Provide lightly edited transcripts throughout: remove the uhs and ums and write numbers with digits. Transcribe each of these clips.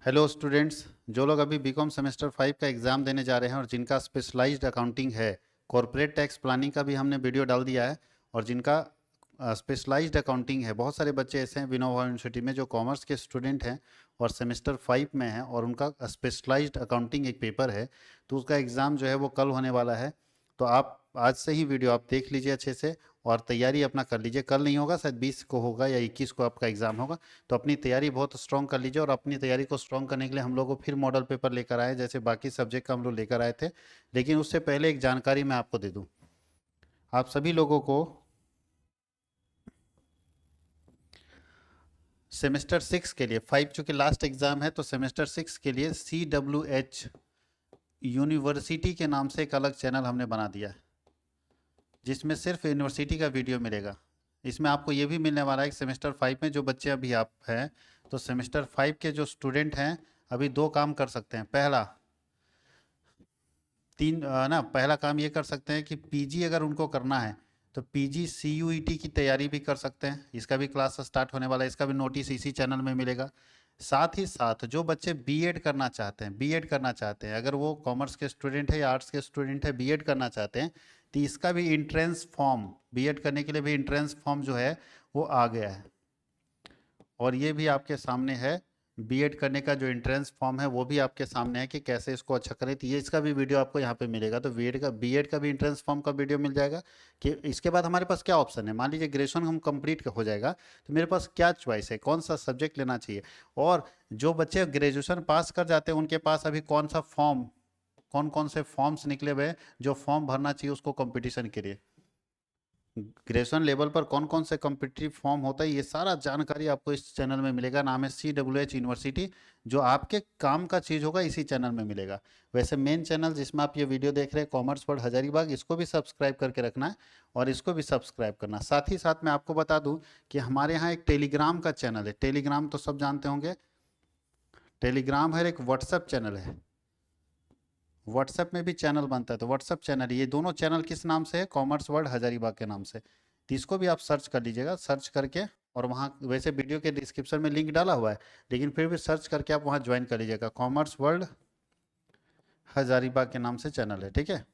Hello students, जो लोग अभी बीकॉम सेमेस्टर 5 का एग्ज़ाम देने जा रहे हैं और जिनका स्पेशलाइज्ड अकाउंटिंग है, कॉरपोरेट टैक्स प्लानिंग का भी हमने वीडियो डाल दिया है। और जिनका स्पेशलाइज्ड अकाउंटिंग है, बहुत सारे बच्चे ऐसे हैं विनोबा यूनिवर्सिटी में जो कॉमर्स के स्टूडेंट हैं और सेमेस्टर 5 में हैं और उनका स्पेशलाइज्ड अकाउंटिंग एक पेपर है, तो उसका एग्ज़ाम जो है वो कल होने वाला है। तो आप आज से ही वीडियो आप देख लीजिए अच्छे से और तैयारी अपना कर लीजिए। कल नहीं होगा, शायद 20 को होगा या 21 को आपका एग्ज़ाम होगा। तो अपनी तैयारी बहुत स्ट्रॉन्ग कर लीजिए और अपनी तैयारी को स्ट्रॉन्ग करने के लिए हम लोग को फिर मॉडल पेपर लेकर आए, जैसे बाकी सब्जेक्ट का हम लोग लेकर आए थे। लेकिन उससे पहले एक जानकारी मैं आपको दे दूं। आप सभी लोगों को सेमेस्टर 6 के लिए, 5 चूँकि लास्ट एग्ज़ाम है, तो सेमेस्टर 6 के लिए CWH यूनिवर्सिटी के नाम से एक अलग चैनल हमने बना दिया है, जिसमें सिर्फ यूनिवर्सिटी का वीडियो मिलेगा। इसमें आपको ये भी मिलने वाला है कि सेमेस्टर 5 में जो बच्चे अभी आप हैं, तो सेमेस्टर 5 के जो स्टूडेंट हैं अभी दो काम कर सकते हैं। पहला काम ये कर सकते हैं कि पीजी अगर उनको करना है तो पीजी CUET की तैयारी भी कर सकते हैं। इसका भी क्लास स्टार्ट होने वाला है, इसका भी नोटिस इसी चैनल में मिलेगा। साथ ही साथ जो बच्चे बीएड करना चाहते हैं, अगर वो कॉमर्स के स्टूडेंट है या आर्ट्स के स्टूडेंट है, बीएड करना चाहते हैं, तो इसका भी इंट्रेंस फॉर्म, बीएड करने के लिए भी इंट्रेंस फॉर्म जो है वो आ गया है। और ये भी आपके सामने है, बीएड करने का जो एंट्रेंस फॉर्म है वो भी आपके सामने है कि कैसे इसको अच्छा करें। तो ये इसका भी वीडियो आपको यहाँ पे मिलेगा। तो बीएड का भी एंट्रेंस फॉर्म का वीडियो मिल जाएगा कि इसके बाद हमारे पास क्या ऑप्शन है। मान लीजिए ग्रेजुएशन हम कंप्लीट हो जाएगा तो मेरे पास क्या चॉइस है, कौन सा सब्जेक्ट लेना चाहिए। और जो बच्चे ग्रेजुएशन पास कर जाते हैं उनके पास अभी कौन कौन से फॉर्म्स निकले हुए हैं जो फॉर्म भरना चाहिए उसको कंपटीशन के लिए, ग्रेजुएशन लेवल पर कौन कौन से कॉम्पिटिटिव फॉर्म होता है, ये सारा जानकारी आपको इस चैनल में मिलेगा। नाम है CWH यूनिवर्सिटी। जो आपके काम का चीज़ होगा इसी चैनल में मिलेगा। वैसे मेन चैनल जिसमें आप ये वीडियो देख रहे हैं, कॉमर्स वर्ल्ड हजारीबाग, इसको भी सब्सक्राइब करके रखना है और इसको भी सब्सक्राइब करना। साथ ही साथ मैं आपको बता दूं कि हमारे यहाँ एक टेलीग्राम का चैनल है। टेलीग्राम तो सब जानते होंगे, टेलीग्राम है, एक व्हाट्सएप चैनल है। व्हाट्सएप में भी चैनल बनता है, तो व्हाट्सएप चैनल, ये दोनों चैनल किस नाम से है, कॉमर्स वर्ल्ड हजारीबाग के नाम से। तो इसको भी आप सर्च कर लीजिएगा, सर्च करके, और वहाँ वैसे वीडियो के डिस्क्रिप्शन में लिंक डाला हुआ है, लेकिन फिर भी सर्च करके आप वहाँ ज्वाइन कर लीजिएगा। कॉमर्स वर्ल्ड हजारीबाग के नाम से चैनल है, ठीक है।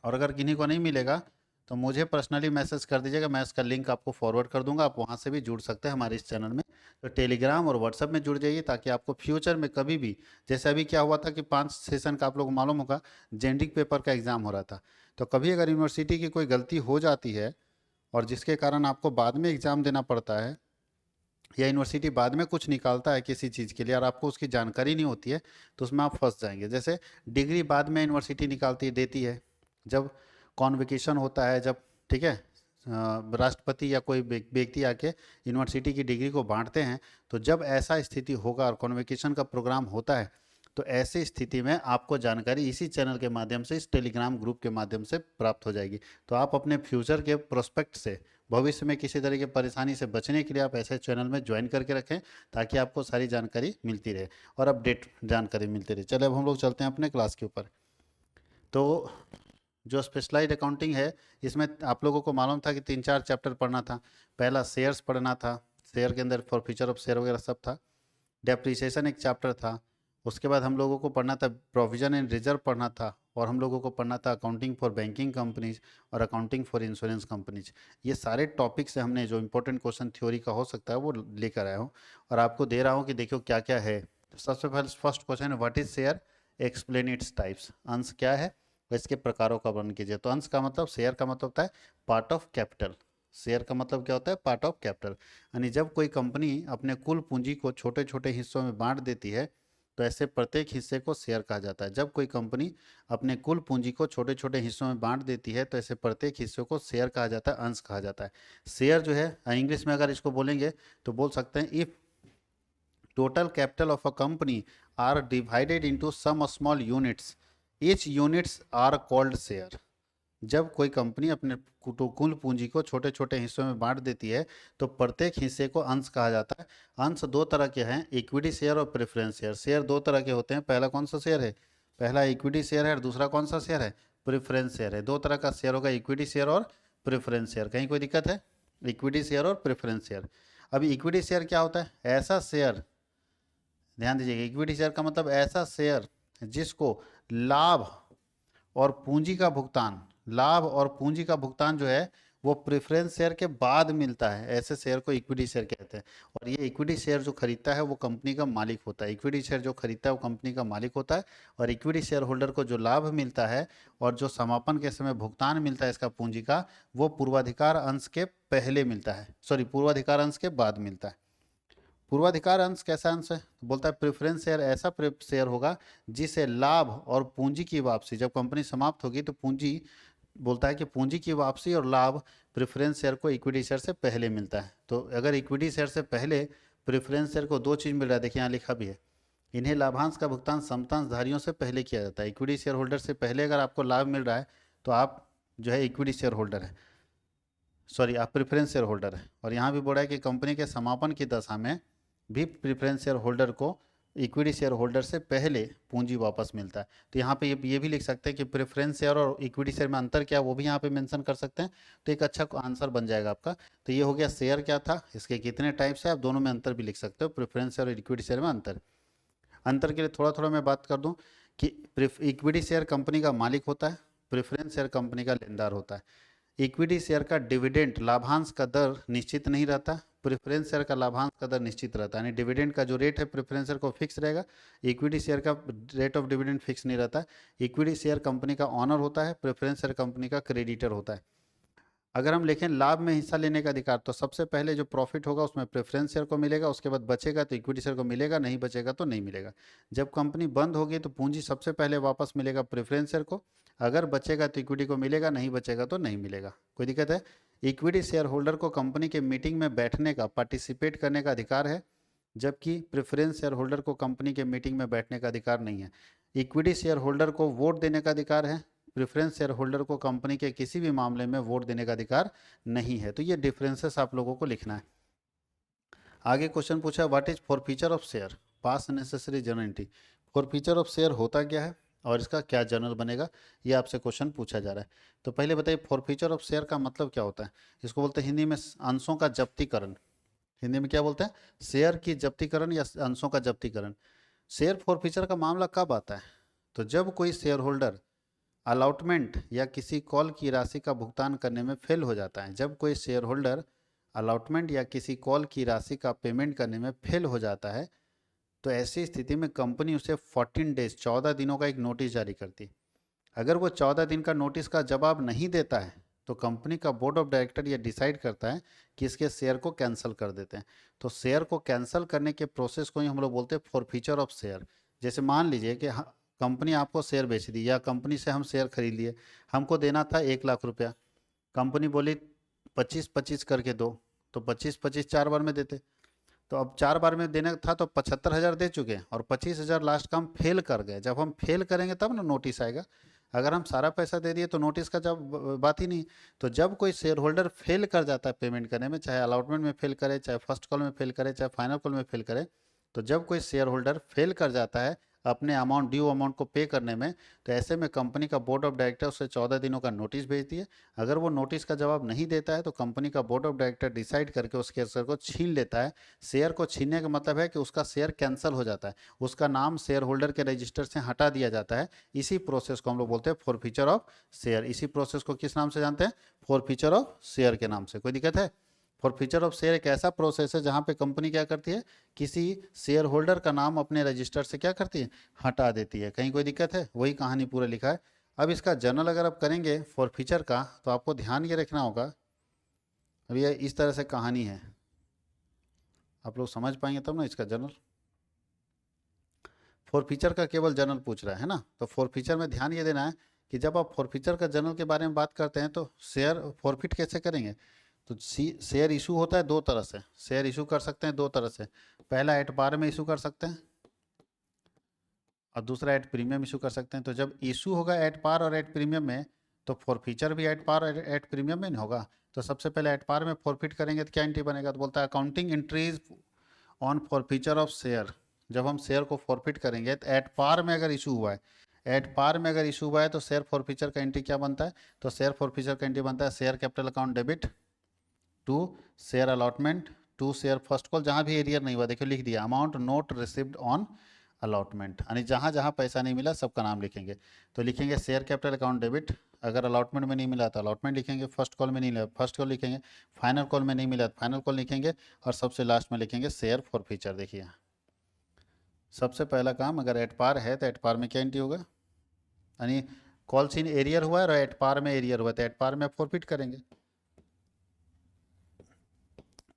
और अगर किन्हीं को नहीं मिलेगा तो मुझे पर्सनली मैसेज कर दीजिएगा, मैं इसका लिंक आपको फॉरवर्ड कर दूंगा, आप वहाँ से भी जुड़ सकते हैं हमारे इस चैनल में। तो टेलीग्राम और व्हाट्सएप में जुड़ जाइए ताकि आपको फ्यूचर में कभी भी, जैसे अभी क्या हुआ था कि 5 सेशन का आप लोग को मालूम होगा, जेनरिक पेपर का एग्ज़ाम हो रहा था। तो कभी अगर यूनिवर्सिटी की कोई गलती हो जाती है और जिसके कारण आपको बाद में एग्ज़ाम देना पड़ता है, या यूनिवर्सिटी बाद में कुछ निकालता है किसी चीज़ के लिए और आपको उसकी जानकारी नहीं होती है, तो उसमें आप फंस जाएंगे। जैसे डिग्री बाद में यूनिवर्सिटी निकालती देती है, जब कॉन्वोकेशन होता है, जब, ठीक है, राष्ट्रपति या कोई व्यक्ति आके यूनिवर्सिटी की डिग्री को बांटते हैं, तो जब ऐसा स्थिति होगा और कॉन्वोकेशन का प्रोग्राम होता है, तो ऐसी स्थिति में आपको जानकारी इसी चैनल के माध्यम से, इस टेलीग्राम ग्रुप के माध्यम से प्राप्त हो जाएगी। तो आप अपने फ्यूचर के प्रोस्पेक्ट से, भविष्य में किसी तरह की परेशानी से बचने के लिए आप ऐसे चैनल में ज्वाइन करके रखें ताकि आपको सारी जानकारी मिलती रहे और अपडेट जानकारी मिलती रहे। चले अब हम लोग चलते हैं अपने क्लास के ऊपर। तो जो स्पेशलाइज्ड अकाउंटिंग है, इसमें आप लोगों को मालूम था कि 3-4 चैप्टर पढ़ना था। पहला शेयर्स पढ़ना था, शेयर के अंदर फॉर फ्यूचर ऑफ शेयर वगैरह सब था। डेप्रिसिएशन एक चैप्टर था। उसके बाद हम लोगों को पढ़ना था प्रोविजन एंड रिजर्व पढ़ना था, और हम लोगों को पढ़ना था अकाउंटिंग फॉर बैंकिंग कंपनीज और अकाउंटिंग फॉर इंश्योरेंस कंपनीज। ये सारे टॉपिक से हमने जो इंपॉर्टेंट क्वेश्चन थ्योरी का हो सकता है वो लेकर आया हूँ और आपको दे रहा हूँ कि देखो क्या क्या है। तो सबसे पहले फर्स्ट क्वेश्चन है, what is share, explain its types. अंश क्या है और इसके प्रकारों का वर्णन कीजिए। तो अंश का मतलब, शेयर का मतलब होता है पार्ट ऑफ कैपिटल। शेयर का मतलब क्या होता है, पार्ट ऑफ कैपिटल। यानी जब कोई कंपनी अपने कुल पूंजी को छोटे छोटे हिस्सों में बांट देती है तो ऐसे प्रत्येक हिस्से को शेयर कहा जाता है। जब कोई कंपनी अपने कुल पूंजी को छोटे छोटे हिस्सों में बांट देती है तो ऐसे प्रत्येक हिस्से को शेयर कहा जाता है, अंश कहा जाता है। शेयर जो है इंग्लिश में अगर इसको बोलेंगे तो बोल सकते हैं, if total capital of a company are divided into some small units, each units are called share। जब कोई कंपनी अपने कुल पूंजी को छोटे छोटे हिस्सों में बांट देती है तो प्रत्येक हिस्से को अंश कहा जाता है। अंश दो तरह के हैं, इक्विटी शेयर और प्रेफरेंस शेयर। शेयर दो तरह के होते हैं, पहला कौन सा शेयर है, पहला इक्विटी शेयर है और दूसरा कौन सा शेयर है, प्रेफरेंस शेयर है। दो तरह का शेयर होगा, इक्विटी शेयर और प्रेफरेंस शेयर। कहीं कोई दिक्कत है, इक्विटी शेयर और प्रेफरेंस शेयर। अभी इक्विटी शेयर क्या होता है, ऐसा शेयर ध्यान दीजिएगा, इक्विटी शेयर का मतलब ऐसा शेयर जिसको लाभ और पूंजी का भुगतान, लाभ और पूंजी का भुगतान जो है वो प्रेफरेंस शेयर के बाद मिलता है, ऐसे शेयर को इक्विटी शेयर कहते हैं। और ये इक्विटी शेयर जो खरीदता है वो कंपनी का मालिक होता है, इक्विटी शेयर जो खरीदता है वो कंपनी का मालिक होता है। और इक्विटी शेयर होल्डर को जो लाभ मिलता है और जो समापन के समय भुगतान मिलता है इसका पूंजी का, वो पूर्वाधिकार अंश के पहले मिलता है, सॉरी पूर्वाधिकार अंश के बाद मिलता है। पूर्वाधिकार अंश कैसा अंश है? तो बोलता है प्रेफरेंस शेयर ऐसा शेयर होगा जिसे लाभ और पूंजी की वापसी, जब कंपनी समाप्त होगी तो पूंजी, बोलता है कि पूंजी की वापसी और लाभ प्रेफरेंस शेयर को इक्विटी शेयर से पहले मिलता है। तो अगर इक्विटी शेयर से पहले प्रेफरेंस शेयर को दो चीज़ मिल रहा है, देखिए यहाँ लिखा भी है, इन्हें लाभांश का भुगतान समतांशधारियों से पहले किया जाता है। इक्विटी शेयर होल्डर से पहले अगर आपको लाभ मिल रहा है तो आप जो है इक्विटी शेयर होल्डर है, सॉरी आप प्रेफरेंस शेयर होल्डर है। और यहाँ भी बोला है कि कंपनी के समापन की दशा में भी प्रेफरेंस शेयर होल्डर को इक्विटी शेयर होल्डर से पहले पूंजी वापस मिलता है। तो यहाँ पे ये भी लिख सकते हैं कि प्रेफरेंस शेयर और इक्विटी शेयर में अंतर क्या है, वो भी यहाँ पे मेंशन कर सकते हैं। तो एक अच्छा आंसर बन जाएगा आपका। तो ये हो गया शेयर क्या था, इसके कितने टाइप्स है, आप दोनों में अंतर भी लिख सकते हो, प्रेफरेंस शेयर और इक्विटी शेयर में अंतर। अंतर के लिए थोड़ा थोड़ा मैं बात कर दूं कि इक्विटी शेयर कंपनी का मालिक होता है, प्रेफरेंस शेयर कंपनी का लेनदार होता है। इक्विटी शेयर का डिविडेंड लाभांश का दर निश्चित नहीं रहता, प्रेफरेंस शेयर का लाभांश का दर निश्चित रहता है। यानी डिविडेंड का जो रेट है प्रेफरेंस शेयर को फिक्स रहेगा, इक्विटी शेयर का रेट ऑफ डिविडेंड फिक्स नहीं रहता। इक्विटी शेयर कंपनी का ऑनर होता है, प्रेफरेंस शेयर कंपनी का क्रेडिटर होता है। अगर हम लिखें लाभ में हिस्सा लेने का अधिकार, तो सबसे पहले जो प्रॉफिट होगा उसमें प्रेफरेंस शेयर को मिलेगा, उसके बाद बचेगा तो इक्विटी शेयर को मिलेगा, नहीं बचेगा तो नहीं मिलेगा। जब कंपनी बंद होगी तो पूंजी सबसे पहले वापस मिलेगा प्रेफरेंस शेयर को, अगर बचेगा तो इक्विटी को मिलेगा, नहीं बचेगा तो नहीं मिलेगा। कोई दिक्कत है? इक्विटी शेयर होल्डर को कंपनी के मीटिंग में बैठने का, पार्टिसिपेट करने का अधिकार है, जबकि प्रेफरेंस शेयर होल्डर को कंपनी के मीटिंग में बैठने का अधिकार नहीं है। इक्विटी शेयर होल्डर को वोट देने का अधिकार है, प्रेफरेंस शेयर होल्डर को कंपनी के किसी भी मामले में वोट देने का अधिकार नहीं है। तो ये डिफरेंसेस आप लोगों को लिखना है। आगे क्वेश्चन पूछा, what is forfeiture of share, pass necessary journal entry. Forfeiture of share होता क्या है और इसका क्या जर्नल बनेगा, ये आपसे क्वेश्चन पूछा जा रहा है। तो पहले बताइए फॉरफीचर ऑफ शेयर का मतलब क्या होता है। इसको बोलते हैं हिंदी में अंशों का जब्तीकरण। हिंदी में क्या बोलते हैं? शेयर की जब्तीकरण या अंशों का जब्तीकरण। शेयर फॉरफीचर का मामला कब आता है? तो जब कोई शेयर होल्डर अलॉटमेंट या किसी कॉल की राशि का भुगतान करने में फेल हो जाता है। जब कोई शेयर होल्डर अलॉटमेंट या किसी कॉल की राशि का पेमेंट करने में फेल हो जाता है तो ऐसी स्थिति में कंपनी उसे 14 डेज 14 दिनों का एक नोटिस जारी करती है। अगर वो 14 दिन का नोटिस का जवाब नहीं देता है तो कंपनी का बोर्ड ऑफ डायरेक्टर ये डिसाइड करता है कि इसके शेयर को कैंसिल कर देते हैं। तो शेयर को कैंसिल करने के प्रोसेस को ही हम लोग बोलते हैं फॉरफीचर ऑफ शेयर। जैसे मान लीजिए कि कंपनी आपको शेयर बेच दी या कंपनी से हम शेयर खरीद लिए, हमको देना था 1 लाख रुपया, कंपनी बोली 25-25 करके दो, तो 25-25 4 बार में देते। तो अब 4 बार में देना था तो 75,000 दे चुके हैं और 25,000 लास्ट का हम फेल कर गए। जब हम फेल करेंगे तब ना नोटिस आएगा, अगर हम सारा पैसा दे दिए तो नोटिस का जब बात ही नहीं। तो जब कोई शेयर होल्डर फेल कर जाता है पेमेंट करने में, चाहे अलॉटमेंट में फेल करे, चाहे फर्स्ट कॉल में फेल करे, चाहे फाइनल कॉल में फेल करे, तो जब कोई शेयर होल्डर फेल कर जाता है अपने अमाउंट, ड्यू अमाउंट को पे करने में, तो ऐसे में कंपनी का बोर्ड ऑफ डायरेक्टर उसे 14 दिनों का नोटिस भेजती है। अगर वो नोटिस का जवाब नहीं देता है तो कंपनी का बोर्ड ऑफ डायरेक्टर डिसाइड करके उसके शेयर को छीन लेता है। शेयर को छीनने का मतलब है कि उसका शेयर कैंसिल हो जाता है, उसका नाम शेयर होल्डर के रजिस्टर से हटा दिया जाता है। इसी प्रोसेस को हम लोग बोलते हैं फॉरफीचर ऑफ शेयर। इसी प्रोसेस को किस नाम से जानते हैं? फॉरफीचर ऑफ शेयर के नाम से। कोई दिक्कत है? फॉरफीचर ऑफ शेयर एक ऐसा प्रोसेस है जहां पे कंपनी क्या करती है, किसी शेयर होल्डर का नाम अपने रजिस्टर से क्या करती है, हटा देती है। कहीं कोई दिक्कत है? वही कहानी पूरा लिखा है। अब इसका जर्नल अगर आप करेंगे फॉरफीचर का तो आपको ध्यान ये रखना होगा, अब ये इस तरह से कहानी है, आप लोग समझ पाएंगे तब ना इसका जर्नल। फॉरफीचर का केवल जर्नल पूछ रहा है ना, तो फॉरफीचर में ध्यान ये देना है कि जब आप फॉरफीचर का जर्नल के बारे में बात करते हैं तो शेयर फॉरफिट कैसे करेंगे। तो शेयर इशू होता है दो तरह से, शेयर इशू कर सकते हैं दो तरह से। पहला एट पार में इशू कर सकते हैं और दूसरा एट प्रीमियम इशू कर सकते हैं। तो जब इशू होगा एट पार और एट प्रीमियम में तो फॉरफीचर भी एट पार और एट प्रीमियम में नहीं होगा। तो सबसे पहले एट पार में फॉरफिट करेंगे तो क्या एंट्री बनेगा, तो बोलता है accounting entries on forfeiture of share. जब हम शेयर को फॉरफिट करेंगे तो एट पार में अगर इशू हुआ है, एट पार में अगर इशू हुआ है तो शेयर फॉरफीचर का एंट्री क्या बनता है, तो शेयर फॉरफीचर का एंट्री बनता है share capital account debit to share allotment to share first call, जहाँ भी एरियर नहीं हुआ देखो लिख दिया, amount not received on allotment, यानी जहाँ जहाँ पैसा नहीं मिला सबका नाम लिखेंगे। तो लिखेंगे शेयर कैपिटल अकाउंट डेबिट, अगर अलॉटमेंट में नहीं मिला तो अलॉटमेंट लिखेंगे, फर्स्ट कॉल में नहीं मिला फर्स्ट कॉल लिखेंगे, फाइनल कॉल में नहीं मिला तो फाइनल कॉल लिखेंगे, और सबसे लास्ट में लिखेंगे शेयर फॉर फ्यूचर। देखिए सबसे पहला काम, अगर एट पार है तो एट पार में क्या एंट्री होगा, यानी कॉल्स इन एरियर हुआ है और एट पार में एरियर हुआ, तो एट पार में आप फॉरफिट करेंगे।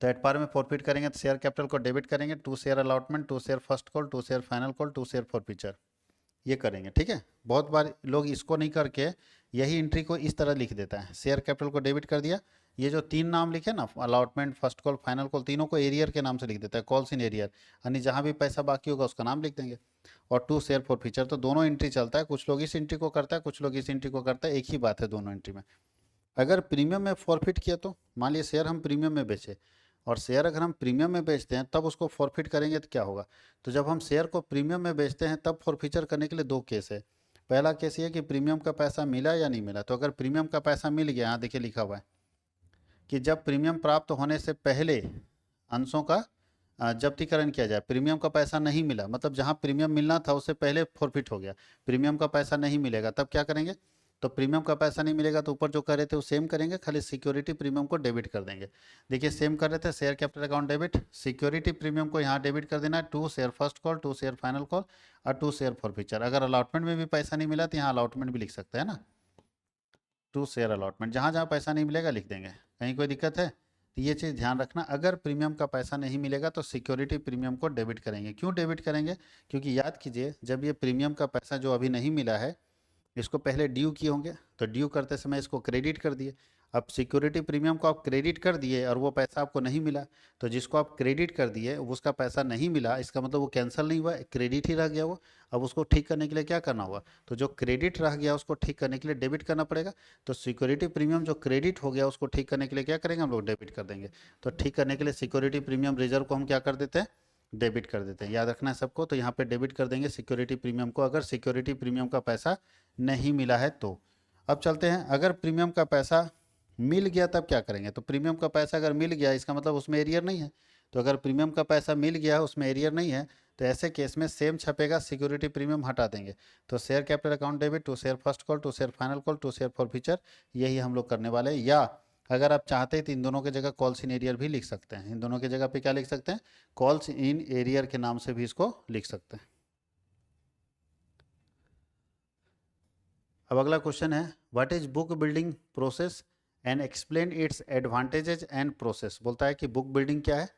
तो एट पार में फॉरफिट करेंगे तो शेयर कैपिटल को डेबिट करेंगे, to share allotment, to share first call, to share final call, to share for future, ये करेंगे। ठीक है, बहुत बार लोग इसको नहीं करके यही एंट्री को इस तरह लिख देता है, शेयर कैपिटल को डेबिट कर दिया, ये जो तीन नाम लिखे ना, allotment first call final call, तीनों को एरियर के नाम से लिख देता है, कॉल्स इन एरियर, यानी जहाँ भी पैसा बाकी होगा उसका नाम लिख देंगे। और टू शेयर फॉर फ्यूचर, तो दोनों एंट्री चलता है, कुछ लोग इस एंट्री को करता है, कुछ लोग इस एंट्री को करता है, एक ही बात है दोनों एंट्री में। अगर प्रीमियम में फॉरफिट किया तो मान लीजिए शेयर हम प्रीमियम में बेचे, और शेयर अगर हम प्रीमियम में बेचते हैं तब उसको फॉरफिट करेंगे तो क्या होगा, तो जब हम शेयर को प्रीमियम में बेचते हैं तब फॉरफिचर करने के लिए दो केस है। पहला केस ये कि प्रीमियम का पैसा मिला या नहीं मिला, तो अगर प्रीमियम का पैसा मिल गया, यहाँ देखिए लिखा हुआ है कि जब प्रीमियम प्राप्त होने से पहले अंशों का जब्तीकरण किया जाए, प्रीमियम का पैसा नहीं मिला मतलब जहाँ प्रीमियम मिलना था उससे पहले फॉरफिट हो गया, प्रीमियम का पैसा नहीं मिलेगा तब क्या करेंगे, तो प्रीमियम का पैसा नहीं मिलेगा तो ऊपर जो कर रहे थे वो सेम करेंगे, खाली सिक्योरिटी प्रीमियम को डेबिट कर देंगे। देखिए सेम कर रहे थे, share capital account debit, security premium को यहाँ डेबिट कर देना है, to share first call, to share final call, और टू शेयर फॉर फ्यूचर। अगर अलॉटमेंट में भी पैसा नहीं मिला तो यहाँ अलॉटमेंट भी लिख सकते हैं ना, टू शेयर अलॉटमेंट, जहाँ जहाँ पैसा नहीं मिलेगा लिख देंगे, कहीं कोई दिक्कत है। तो ये चीज़ ध्यान रखना, अगर प्रीमियम का पैसा नहीं मिलेगा तो सिक्योरिटी प्रीमियम को डेबिट करेंगे। क्यों डेबिट करेंगे, क्योंकि याद कीजिए जब ये प्रीमियम का पैसा जो अभी नहीं मिला है इसको पहले ड्यू किए होंगे, तो ड्यू करते समय इसको क्रेडिट कर दिए, अब सिक्योरिटी प्रीमियम को आप क्रेडिट कर दिए और वो पैसा आपको नहीं मिला, तो जिसको आप क्रेडिट कर दिए उसका पैसा नहीं मिला, इसका मतलब वो कैंसिल नहीं हुआ, क्रेडिट ही रह गया वो। अब उसको ठीक करने के लिए क्या करना होगा, तो जो क्रेडिट रह गया उसको ठीक करने के लिए डेबिट करना पड़ेगा, तो सिक्योरिटी प्रीमियम जो क्रेडिट हो गया उसको ठीक करने के लिए क्या करेंगे हम लोग, डेबिट कर देंगे। तो ठीक करने के लिए सिक्योरिटी प्रीमियम रिजर्व को हम क्या कर देते हैं, डेबिट कर देते हैं, याद रखना है सबको। तो यहाँ पे डेबिट कर देंगे सिक्योरिटी प्रीमियम को, अगर सिक्योरिटी प्रीमियम का पैसा नहीं मिला है तो। अब चलते हैं, अगर प्रीमियम का पैसा मिल गया तब क्या करेंगे, तो प्रीमियम का पैसा अगर मिल गया इसका मतलब उसमें एरियर नहीं है, तो अगर प्रीमियम का पैसा मिल गया उसमें एरियर नहीं है तो ऐसे केस में सेम छपेगा, सिक्योरिटी प्रीमियम हटा देंगे। तो share capital account debit, to share first call, to share final call, to share for future, यही हम लोग करने वाले हैं। या अगर आप चाहते हैं तो इन दोनों की जगह कॉल्स इन एरियर भी लिख सकते हैं, इन दोनों की जगह पे क्या लिख सकते हैं, कॉल्स इन एरियर के नाम से भी इसको लिख सकते हैं। अब अगला क्वेश्चन है, what is book building process and explain its advantages and process. बोलता है कि बुक बिल्डिंग क्या है,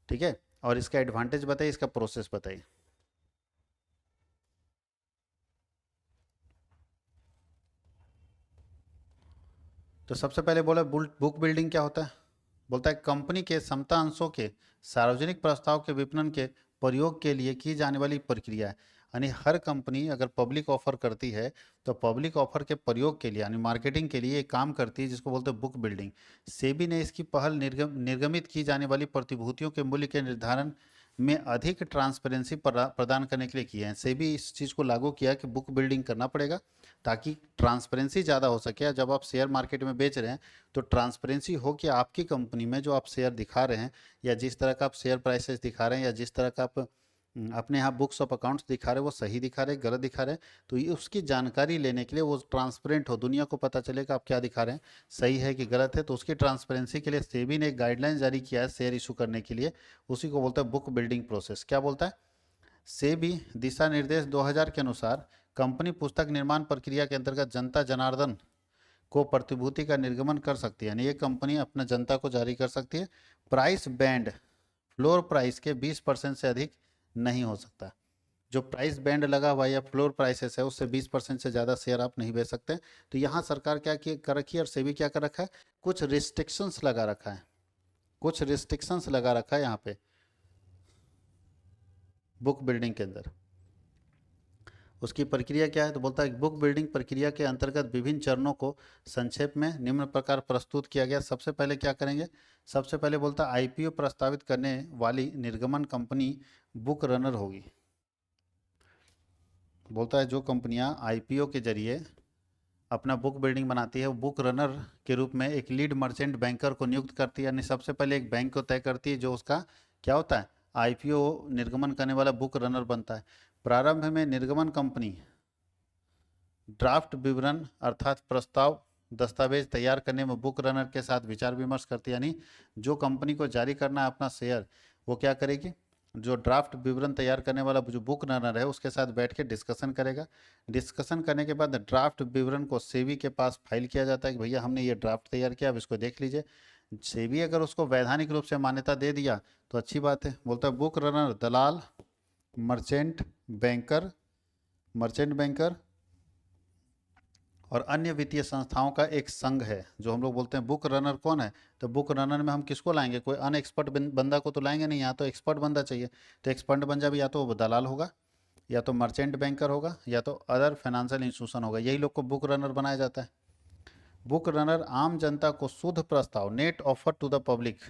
ठीक है, और इसका एडवांटेज बताइए, इसका प्रोसेस बताइए। तो सबसे पहले बोला बुक बिल्डिंग क्या होता है, बोलता है कंपनी के समता अंशों के सार्वजनिक प्रस्ताव के विपणन के प्रयोग के लिए की जाने वाली प्रक्रिया है। यानी हर कंपनी अगर पब्लिक ऑफर करती है तो पब्लिक ऑफर के प्रयोग के लिए यानी मार्केटिंग के लिए एक काम करती है जिसको बोलते हैं बुक बिल्डिंग। सेबी ने इसकी पहल निर्गमित की जाने वाली प्रतिभूतियों के मूल्य के निर्धारण में अधिक ट्रांसपेरेंसी प्रदान करने के लिए किए हैं। सेबी इस चीज़ को लागू किया कि बुक बिल्डिंग करना पड़ेगा ताकि ट्रांसपेरेंसी ज़्यादा हो सके। जब आप शेयर मार्केट में बेच रहे हैं तो ट्रांसपेरेंसी हो कि आपकी कंपनी में जो आप शेयर दिखा रहे हैं या जिस तरह का आप शेयर प्राइसेस दिखा रहे हैं या जिस तरह का आप अपने यहाँ बुक्स ऑफ अकाउंट्स दिखा रहे हैं वो सही दिखा रहे हैं गलत दिखा रहे हैं, तो ये उसकी जानकारी लेने के लिए वो ट्रांसपेरेंट हो, दुनिया को पता चलेगा आप क्या दिखा रहे हैं सही है कि गलत है। तो उसकी ट्रांसपेरेंसी के लिए सेबी ने एक गाइडलाइन जारी किया है शेयर इशू करने के लिए, उसी को बोलता है बुक बिल्डिंग प्रोसेस। क्या बोलता है, सेबी दिशा निर्देश 2000 के अनुसार कंपनी पुस्तक निर्माण प्रक्रिया के अंतर्गत जनता जनार्दन को प्रतिभूति का निर्गमन कर सकती है, यानी ये कंपनी अपना जनता को जारी कर सकती है। प्राइस बैंड फ्लोर प्राइस के 20% से अधिक नहीं हो सकता। जो प्राइस बैंड लगा हुआ या फ्लोर प्राइसेस है उससे 20% से ज़्यादा शेयर आप नहीं बेच सकते। तो यहाँ सरकार क्या कर रखी है और सेबी क्या कर रखा है, कुछ रिस्ट्रिक्शंस लगा रखा है, कुछ रिस्ट्रिक्शंस लगा रखा है यहाँ पे बुक बिल्डिंग के अंदर। उसकी प्रक्रिया क्या है, तो बोलता है बुक बिल्डिंग प्रक्रिया के अंतर्गत विभिन्न चरणों को संक्षेप में निम्न प्रकार प्रस्तुत किया गया। सबसे पहले क्या करेंगे, सबसे पहले बोलता है आईपीओ प्रस्तावित करने वाली निर्गमन कंपनी बुक रनर होगी। बोलता है जो कंपनियां आईपीओ के जरिए अपना बुक बिल्डिंग बनाती है, वो बुक रनर के रूप में एक लीड मर्चेंट बैंकर को नियुक्त करती है। यानी सबसे पहले एक बैंक को तय करती है जो उसका क्या होता है, आईपीओ निर्गमन करने वाला बुक रनर बनता है। प्रारंभ में निर्गमन कंपनी ड्राफ्ट विवरण अर्थात प्रस्ताव दस्तावेज तैयार करने में बुक रनर के साथ विचार विमर्श करती है। यानी जो कंपनी को जारी करना है अपना शेयर, वो क्या करेगी, जो ड्राफ्ट विवरण तैयार करने वाला जो बुक रनर है उसके साथ बैठ के डिस्कशन करेगा। डिस्कशन करने के बाद ड्राफ्ट विवरण को सेबी के पास फाइल किया जाता है कि भैया हमने ये ड्राफ्ट तैयार किया, अब इसको देख लीजिए। सेबी अगर उसको वैधानिक रूप से मान्यता दे दिया तो अच्छी बात है। बोलता है बुक रनर दलाल, मर्चेंट बैंकर, मर्चेंट बैंकर और अन्य वित्तीय संस्थाओं का एक संघ है जो हम लोग बोलते हैं बुक रनर। कौन है, तो बुक रनर में हम किसको लाएंगे, कोई अनएक्सपर्ट बंदा को तो लाएंगे नहीं, यहाँ तो एक्सपर्ट बंदा चाहिए। तो एक्सपर्ट बंदा भी या तो वो दलाल होगा, या तो मर्चेंट बैंकर होगा, या तो अदर फाइनेंशियल इंस्टीट्यूशन होगा, यही लोग को बुक रनर बनाया जाता है। बुक रनर आम जनता को शुद्ध प्रस्ताव net offer to the public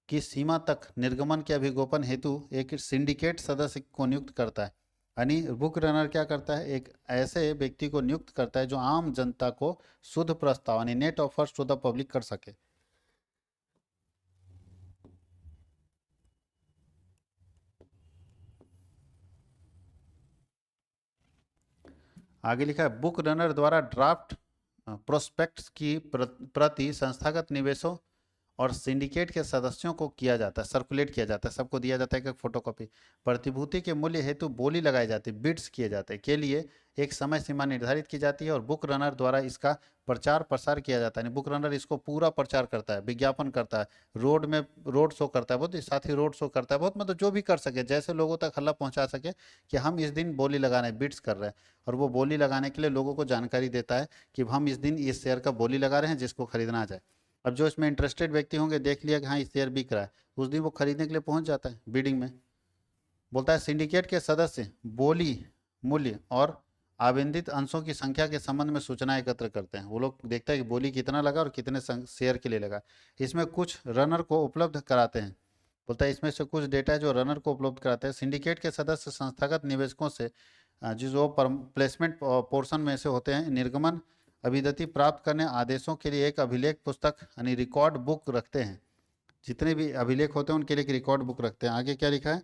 की सीमा तक निर्गमन के अभिगोपन हेतु एक सिंडिकेट सदस्य को नियुक्त करता है। यानी बुक रनर क्या करता है, एक ऐसे व्यक्ति को नियुक्त करता है जो आम जनता को शुद्ध प्रस्ताव यानी net offers to the public कर सके। आगे लिखा है बुक रनर द्वारा ड्राफ्ट प्रोस्पेक्ट्स की प्रति संस्थागत निवेशों और सिंडिकेट के सदस्यों को किया जाता है, सर्कुलेट किया जाता है, सबको दिया जाता है एक फोटोकॉपी। प्रतिभूति के मूल्य हेतु बोली लगाई जाती है, बिड्स किए जाते हैं, के लिए एक समय सीमा निर्धारित की जाती है और बुक रनर द्वारा इसका प्रचार प्रसार किया जाता है। बुक रनर इसको पूरा प्रचार करता है, विज्ञापन करता है, रोड में रोड शो करता है, बहुत साथ ही रोड शो करता है, बहुत मतलब जो भी कर सके, जैसे लोगों तक हल्ला पहुंचा सके कि हम इस दिन बोली लगाने बिड्स कर रहे हैं। और वो बोली लगाने के लिए लोगों को जानकारी देता है कि हम इस दिन इस शेयर का बोली लगा रहे हैं, जिसको खरीदना आ जाए। अब जो इसमें इंटरेस्टेड व्यक्ति होंगे, देख लिया कि हाँ ये शेयर बिक रहा है, उस दिन वो खरीदने के लिए पहुंच जाता है बिडिंग में। बोलता है सिंडिकेट के सदस्य बोली मूल्य और आवेदित अंशों की संख्या के संबंध में सूचना एकत्र करते हैं। वो लोग देखता है कि बोली कितना लगा और कितने शेयर के लिए लगा। इसमें कुछ रनर को उपलब्ध कराते हैं। बोलता है इसमें से कुछ डेटा है जो रनर को उपलब्ध कराते हैं। सिंडिकेट के सदस्य संस्थागत निवेशकों से जो प्लेसमेंट पोर्शन में से होते हैं, निर्गमन अभिदति प्राप्त करने आदेशों के लिए एक अभिलेख पुस्तक यानी रिकॉर्ड बुक रखते हैं। जितने भी अभिलेख होते हैं उनके लिए एक रिकॉर्ड बुक रखते हैं। आगे क्या लिखा है,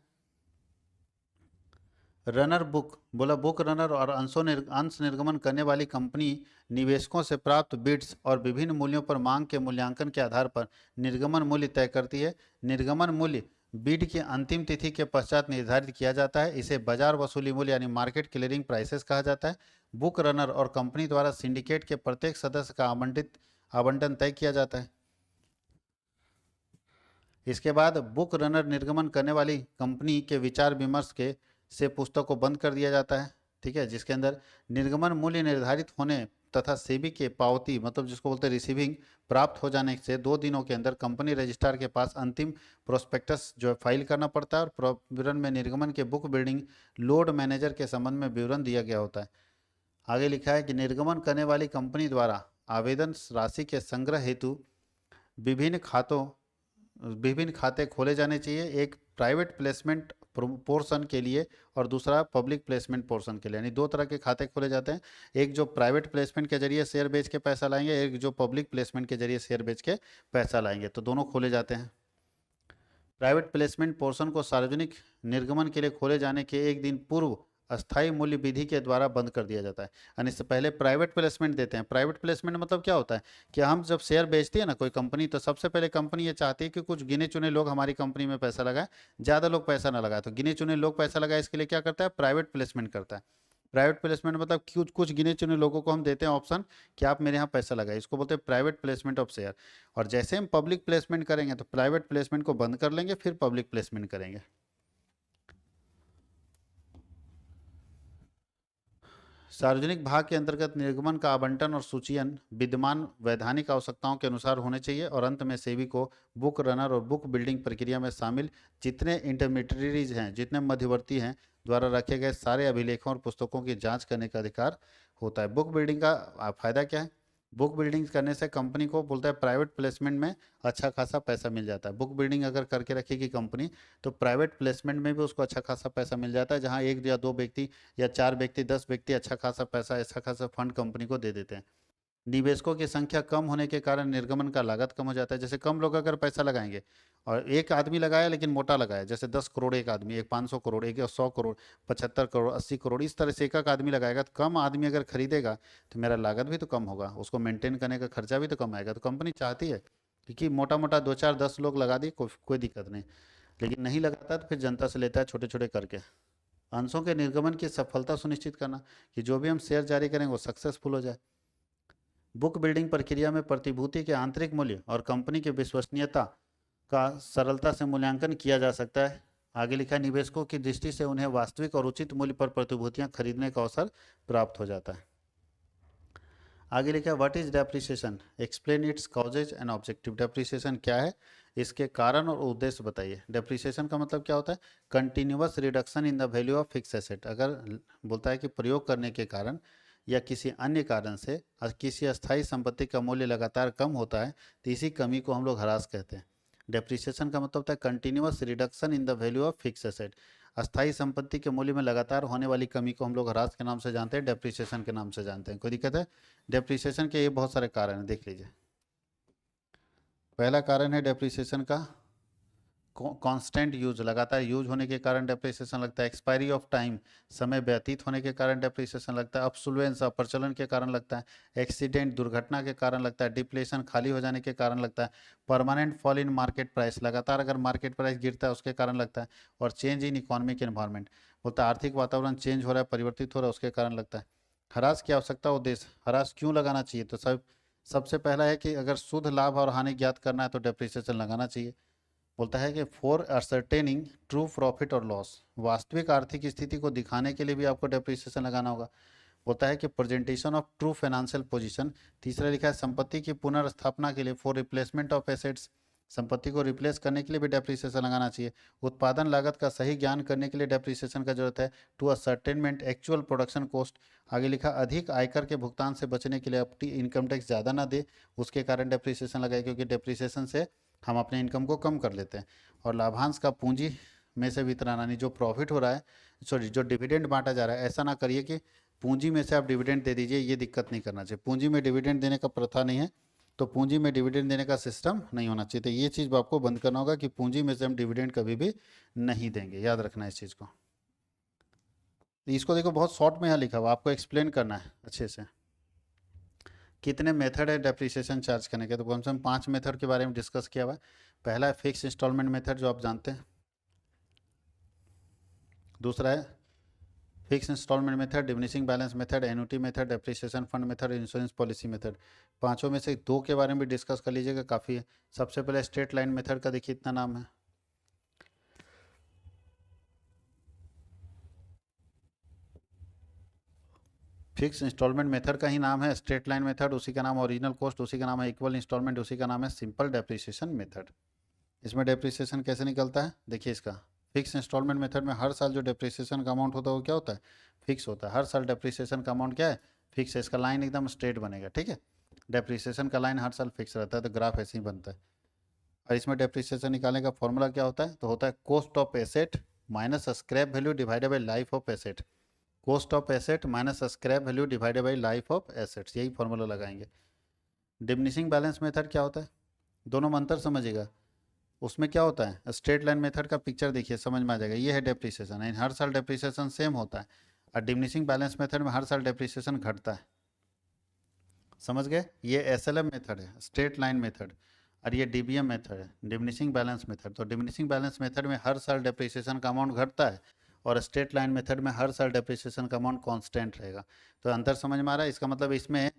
रनर बुक, बोला बुक रनर और अंश निर्गमन करने वाली कंपनी निवेशकों से प्राप्त बिड्स और विभिन्न मूल्यों पर मांग के मूल्यांकन के आधार पर निर्गमन मूल्य तय करती है। निर्गमन मूल्य बिड की अंतिम तिथि के पश्चात निर्धारित किया जाता है। इसे बाजार वसूली मूल्य यानी मार्केट क्लियरिंग प्राइसेस कहा जाता है। बुक रनर और कंपनी द्वारा सिंडिकेट के प्रत्येक सदस्य का आवंटन तय किया जाता है। इसके बाद बुक रनर निर्गमन करने वाली कंपनी के विचार विमर्श के से पुस्तक को बंद कर दिया जाता है। ठीक है, जिसके अंदर निर्गमन मूल्य निर्धारित होने तथा सेबी के पावती मतलब जिसको बोलते हैं रिसीविंग प्राप्त हो जाने से 2 दिनों के अंदर कंपनी रजिस्ट्रार के पास अंतिम प्रोस्पेक्टस जो है फाइल करना पड़ता है और विवरण में निर्गमन के बुक बिल्डिंग लोड मैनेजर के संबंध में विवरण दिया गया होता है। आगे लिखा है कि निर्गमन करने वाली कंपनी द्वारा आवेदन राशि के संग्रह हेतु विभिन्न खाते खोले जाने चाहिए, एक प्राइवेट प्लेसमेंट पोर्शन के लिए और दूसरा पब्लिक प्लेसमेंट पोर्शन के लिए। यानी 2 तरह के खाते खोले जाते हैं, एक जो प्राइवेट प्लेसमेंट के जरिए शेयर बेच के पैसा लाएंगे, एक जो पब्लिक प्लेसमेंट के जरिए शेयर बेच के पैसा लाएंगे, तो दोनों खोले जाते हैं। प्राइवेट प्लेसमेंट पोर्शन को सार्वजनिक निर्गमन के लिए खोले जाने के एक दिन पूर्व अस्थायी मूल्य विधि के द्वारा बंद कर दिया जाता है। यानी इससे पहले प्राइवेट प्लेसमेंट देते हैं। प्राइवेट प्लेसमेंट मतलब क्या होता है कि हम जब शेयर बेचते हैं ना कोई कंपनी, तो सबसे पहले कंपनी ये चाहती है कि कुछ गिने चुने लोग हमारी कंपनी में पैसा लगाए, ज़्यादा लोग पैसा ना लगाए। तो गिने चुने लोग पैसा लगाए, इसके लिए क्या करता है, प्राइवेट प्लेसमेंट करता है। प्राइवेट प्लेसमेंट मतलब कुछ कुछ गिने चुने लोगों को हम देते हैं ऑप्शन कि आप मेरे यहाँ पैसा लगाए, इसको बोलते हैं प्राइवेट प्लेसमेंट ऑफ शेयर। और जैसे हम पब्लिक प्लेसमेंट करेंगे तो प्राइवेट प्लेसमेंट को बंद कर लेंगे, फिर पब्लिक प्लेसमेंट करेंगे। सार्वजनिक भाग के अंतर्गत निर्गमन का आवंटन और सूचीयन विद्यमान वैधानिक आवश्यकताओं के अनुसार होने चाहिए। और अंत में सेबी को बुक रनर और बुक बिल्डिंग प्रक्रिया में शामिल जितने इंटरमीडियरीज हैं, जितने मध्यवर्ती हैं, द्वारा रखे गए सारे अभिलेखों और पुस्तकों की जांच करने का अधिकार होता है। बुक बिल्डिंग का फायदा क्या है, बुक बिल्डिंग करने से कंपनी को बोलता है प्राइवेट प्लेसमेंट में अच्छा खासा पैसा मिल जाता है। बुक बिल्डिंग अगर करके रखेगी कंपनी तो प्राइवेट प्लेसमेंट में भी उसको अच्छा खासा पैसा मिल जाता है, जहाँ एक या दो व्यक्ति या चार व्यक्ति 10 व्यक्ति अच्छा खासा पैसा, अच्छा खासा फंड कंपनी को दे देते हैं। निवेशकों की संख्या कम होने के कारण निर्गमन का लागत कम हो जाता है। जैसे कम लोग अगर पैसा लगाएंगे और एक आदमी लगाया लेकिन मोटा लगाया, जैसे 10 करोड़ एक आदमी, एक 500 करोड़, एक 100 करोड़, 75 करोड़, 80 करोड़, इस तरह से एक एक आदमी लगाएगा तो कम आदमी अगर खरीदेगा तो मेरा लागत भी तो कम होगा, उसको मेंटेन करने का खर्चा भी तो कम आएगा। तो कंपनी चाहती है क्योंकि मोटा मोटा 2 4 10 लोग लगा दी, कोई दिक्कत नहीं। लेकिन नहीं लगाता तो फिर जनता से लेता है छोटे छोटे करके। अंशों के निर्गमन की सफलता सुनिश्चित करना कि जो भी हम शेयर जारी करें वो सक्सेसफुल हो जाए। बुक बिल्डिंग प्रक्रिया में प्रतिभूति के आंतरिक मूल्य और कंपनी की विश्वसनीयता का सरलता से मूल्यांकन किया जा सकता है। आगे लिखा है, निवेशकों की दृष्टि से उन्हें वास्तविक और उचित मूल्य पर प्रतिभूतियां खरीदने का अवसर प्राप्त हो जाता है। आगे लिखा है, what is depreciation, explain its causes and objective. Depreciation क्या है, इसके कारण और उद्देश्य बताइए। डेप्रिसिएशन का मतलब क्या होता है, continuous reduction in the value of fix asset. अगर बोलता है कि प्रयोग करने के कारण या किसी अन्य कारण से किसी अस्थायी संपत्ति का मूल्य लगातार कम होता है तो इसी कमी को हम लोग ह्रास कहते हैं। डेप्रिसिएशन का मतलब होता है continuous reduction in the value of fix asset. अस्थायी संपत्ति के मूल्य में लगातार होने वाली कमी को हम लोग ह्रास के नाम से जानते हैं, डेप्रिसिएशन के नाम से जानते हैं। कोई दिक्कत है? डेप्रिसिएशन के ये बहुत सारे कारण हैं, देख लीजिए। पहला कारण है डेप्रिसिएशन का कांस्टेंट यूज, लगातार यूज होने के कारण डेप्रिसिएशन लगता है। एक्सपायरी ऑफ टाइम, समय व्यतीत होने के कारण डेप्रिसिएशन लगता है। अपसुलेंस, अप्रचलन के कारण लगता है। एक्सीडेंट, दुर्घटना के कारण लगता है। डिप्लेशन, खाली हो जाने के कारण लगता है। Permanent fall in market price, लगातार अगर मार्केट प्राइस गिरता है उसके कारण लगता है। और चेंज इन इकोनॉमिक एनवायरनमेंट, बोलता है आर्थिक वातावरण चेंज हो रहा है, परिवर्तित हो रहा है, उसके कारण लगता है। हरास की आवश्यकता, उद्देश्य, हरास क्यों लगाना चाहिए, तो सबसे पहला है कि अगर शुद्ध लाभ और हानि ज्ञात करना है तो डेप्रिसिएशन लगाना चाहिए। बोलता है कि फॉर असरटेनिंग ट्रू प्रॉफिट और लॉस, वास्तविक आर्थिक स्थिति को दिखाने के लिए भी आपको डेप्रिसिएशन लगाना होगा। बोलता है कि presentation of true financial position. तीसरा लिखा है संपत्ति की पुनर्स्थापना के लिए, फॉर रिप्लेसमेंट ऑफ एसेट्स, संपत्ति को रिप्लेस करने के लिए भी डेप्रिसिएशन लगाना चाहिए। उत्पादन लागत का सही ज्ञान करने के लिए डेप्रिसिएशन का जरूरत है। To ascertainment actual production cost. आगे लिखा अधिक आयकर के भुगतान से बचने के लिए, अपनी इनकम टैक्स ज़्यादा ना दे उसके कारण डेप्रिसिएशन लगाए, क्योंकि डेप्रिसिएशन से हम अपने इनकम को कम कर लेते हैं। और लाभांश का पूंजी में से वितरण, यानी जो प्रॉफिट हो रहा है, सॉरी जो डिविडेंड बांटा जा रहा है, ऐसा ना करिए कि पूंजी में से आप डिविडेंड दे दीजिए, ये दिक्कत नहीं करना चाहिए। पूंजी में डिविडेंड देने का प्रथा नहीं है, तो पूंजी में डिविडेंड देने का सिस्टम नहीं होना चाहिए। तो ये चीज़ आपको बंद करना होगा कि पूंजी में से हम डिविडेंड कभी भी नहीं देंगे, याद रखना है इस चीज़ को। इसको देखो बहुत शॉर्ट में यहाँ लिखा हुआ, आपको एक्सप्लेन करना है अच्छे से। कितने मेथड है डेप्रिसिएशन चार्ज करने के, तो कम से कम 5 मेथड के बारे में डिस्कस किया हुआ है। पहला है फिक्स इंस्टॉलमेंट मेथड, जो आप जानते हैं। दूसरा है fix instalment method, diminishing balance method, annuity method, depreciation fund method, insurance policy method. पांचों में से दो के बारे में भी डिस्कस कर लीजिएगा, काफ़ी है। सबसे पहले स्ट्रेट लाइन मेथड का देखिए, इतना नाम है। फिक्स इंस्टॉलमेंट मेथड का ही नाम है स्ट्रेट लाइन मेथड, उसी का नाम ओरिजिनल कॉस्ट, उसी का नाम है इक्वल इंस्टॉलमेंट, उसी का नाम है सिंपल डेप्रिसिएशन मेथड। इसमें डेप्रिसिएशन कैसे निकलता है, देखिए इसका। फिक्स इंस्टॉलमेंट मेथड में हर साल जो डेप्रिसिएशन का अमाउंट होता है वो क्या होता है, फिक्स होता है। हर साल डेप्रिसिएशन का अमाउंट क्या है, फिक्स है। इसका लाइन एकदम स्ट्रेट बनेगा, ठीक है। डेप्रिसिएशन का लाइन हर साल फिक्स रहता है, तो ग्राफ ऐसे ही बनता है। और इसमें डेप्रिसिएशन निकालने का फॉर्मूला क्या होता है, तो होता है cost of asset minus scrap value divided by life of asset. Cost of asset minus scrap value divided by life of assets, यही फॉर्मूला लगाएंगे। डिमिनिशिंग बैलेंस मेथड क्या होता है, दोनों में अंतर समझिएगा। उसमें क्या होता है, स्ट्रेट लाइन मेथड का पिक्चर देखिए, समझ में आ जाएगा। ये है डेप्रिसिएशन, हर साल डेप्रिसिएशन सेम होता है। और डिमिनिशिंग बैलेंस मेथड में हर साल डेप्रिसिएशन घटता है, समझ गए। ये एसएलएम मेथड है, स्ट्रेट लाइन मेथड, और ये डीबीएम मेथड है, डिमिनिशिंग बैलेंस मेथड। तो डिमिनिशिंग बैलेंस मेथड में हर साल डेप्रिसिएशन का अमाउंट घटता है, और स्ट्रेट लाइन मेथड में हर साल डेप्रिसिएशन का अमाउंट कांस्टेंट रहेगा। तो अंतर समझ में आ रहा है। इसका मतलब इसमें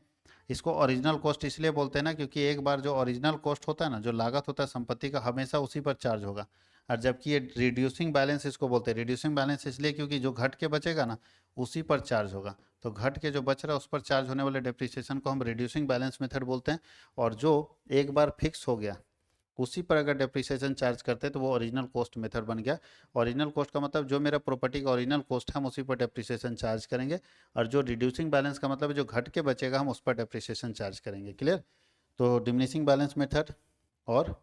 इसको ओरिजिनल कॉस्ट इसलिए बोलते हैं ना, क्योंकि एक बार जो ओरिजिनल कॉस्ट होता है ना, जो लागत होता है संपत्ति का, हमेशा उसी पर चार्ज होगा। और जबकि ये रिड्यूसिंग बैलेंस इसको बोलते हैं। रिड्यूसिंग बैलेंस इसलिए क्योंकि जो घट के बचेगा ना उसी पर चार्ज होगा। तो घट के जो बच रहा है उस पर चार्ज होने वाले डेप्रिसिएशन को हम रिड्यूसिंग बैलेंस मेथड बोलते हैं। और जो एक बार फिक्स हो गया उसी पर अगर डेप्रिसिएशन चार्ज करते हैं तो वो ओरिजिनल कॉस्ट मेथड बन गया। ओरिजिनल कॉस्ट का मतलब जो मेरा प्रॉपर्टी का ओरिजिनल कॉस्ट है हम उसी पर डेप्रिसिएशन चार्ज करेंगे, और जो रिड्यूसिंग बैलेंस का मतलब है जो घट के बचेगा हम उस पर डेप्रिसिएशन चार्ज करेंगे। क्लियर? तो डिमिनिशिंग बैलेंस मेथड, और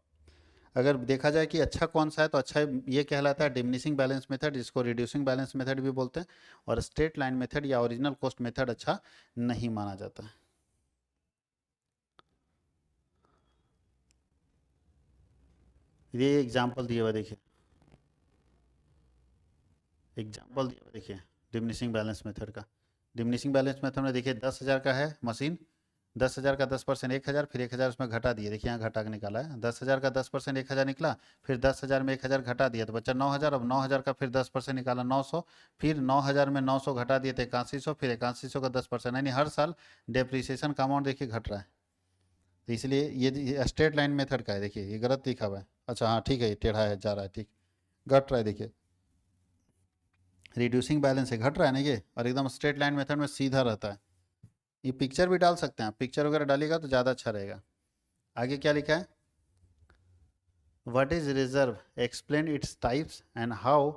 अगर देखा जाए कि अच्छा कौन सा है तो अच्छा ये कहलाता है डिमिनिशिंग बैलेंस मेथड, जिसको रिड्यूसिंग बैलेंस मेथड भी बोलते हैं, और स्ट्रेट लाइन मेथड या ओरिजिनल कॉस्ट मेथड अच्छा नहीं माना जाता है। ये एग्जाम्पल दिए हुआ देखिए, एग्जाम्पल दिया हुआ देखिए डिमिनिशिंग बैलेंस मेथड का। डिमिनिशिंग बैलेंस मेथड में देखिए 10,000 का है मशीन, 10,000 का 10% 1,000, फिर 1,000 उसमें घटा दिए, देखिए यहाँ घटा के निकाला है। 10,000 का 10% 1,000 निकला, फिर 10,000 में 1,000 घटा दिया तो बचा 9,000। अब 9,000 का फिर 10% निकाला 900, फिर 9,000 में 900 घटा दिए तो 8100, फिर 8100 का 10%, यानी हर साल डेप्रिसिएशन का अमाउंट देखिए घट रहा है। तो इसलिए ये स्ट्रेट लाइन मेथड का है, देखिए ये गलत लिखा हुआ है। अच्छा हाँ ठीक है, ये टेढ़ा है जा रहा है, ठीक, घट रहा है देखिए, रिड्यूसिंग बैलेंस है घट रहा है ना ये, और एकदम स्ट्रेट लाइन मेथड में सीधा रहता है। ये पिक्चर भी डाल सकते हैं, पिक्चर वगैरह डालिएगा तो ज़्यादा अच्छा रहेगा। आगे क्या लिखा है? What is reserve, explain its types and how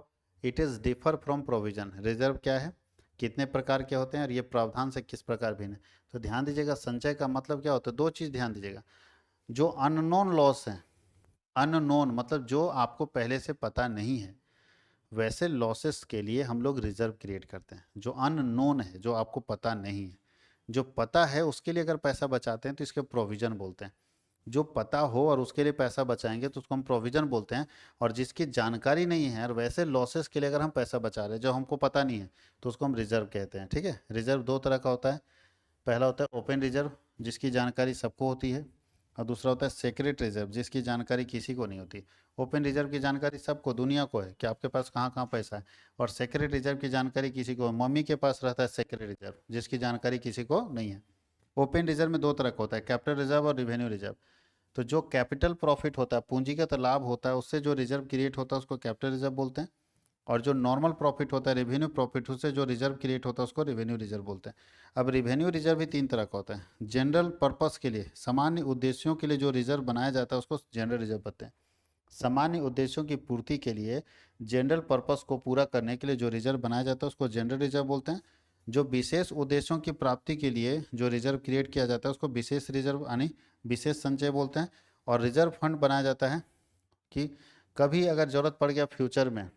it is differ from provision. Reserve क्या है, कितने प्रकार के होते हैं, और ये प्रावधान से किस प्रकार भिन्न है। तो ध्यान दीजिएगा, संचय का मतलब क्या होता है, दो चीज़ ध्यान दीजिएगा। जो अननोन लॉस है, अननोन मतलब जो आपको पहले से पता नहीं है, वैसे लॉसेस के लिए हम लोग रिजर्व क्रिएट करते हैं। जो अननोन है, जो आपको पता नहीं है, जो पता है उसके लिए अगर पैसा बचाते हैं तो इसके प्रोविजन बोलते हैं। जो पता हो और उसके लिए पैसा बचाएंगे तो उसको हम प्रोविजन बोलते हैं। और जिसकी जानकारी नहीं है और वैसे लॉसेस के लिए अगर हम पैसा बचा रहे हैं जो हमको पता नहीं है, तो उसको हम रिजर्व कहते हैं। ठीक है, रिजर्व दो तरह का होता है। पहला होता है ओपन रिजर्व, जिसकी जानकारी सबको होती है, और दूसरा होता है सीक्रेट रिजर्व, जिसकी जानकारी किसी को नहीं होती। ओपन रिजर्व की जानकारी सबको, दुनिया को है कि आपके पास कहाँ कहाँ पैसा है, और सीक्रेट रिजर्व की जानकारी किसी को, मम्मी के पास रहता है सीक्रेट रिजर्व, जिसकी जानकारी किसी को नहीं है। ओपन रिजर्व में दो तरह का होता है, कैपिटल रिजर्व और रिवेन्यू रिजर्व। तो जो कैपिटल प्रॉफिट होता है, पूंजीगत लाभ होता है, उससे जो रिजर्व क्रिएट होता है उसको कैपिटल रिजर्व बोलते हैं। और जो नॉर्मल प्रॉफिट होता है, रेवेन्यू प्रॉफिट, उससे जो रिजर्व क्रिएट होता है उसको रेवेन्यू रिजर्व बोलते हैं। अब रेवेन्यू रिजर्व भी तीन तरह का होता है। जनरल पर्पस के लिए, सामान्य उद्देश्यों के लिए जो रिजर्व बनाया जाता है उसको जनरल रिजर्व बोलते हैं। सामान्य उद्देश्यों की पूर्ति के लिए, जनरल पर्पस को पूरा करने के लिए जो रिजर्व बनाया जाता है उसको जनरल रिजर्व बोलते हैं। जो विशेष उद्देश्यों की प्राप्ति के लिए जो रिजर्व क्रिएट किया जाता है उसको विशेष रिजर्व यानी विशेष संचय बोलते हैं। और रिजर्व फंड बनाया जाता है कि कभी अगर जरूरत पड़ गया फ्यूचर में,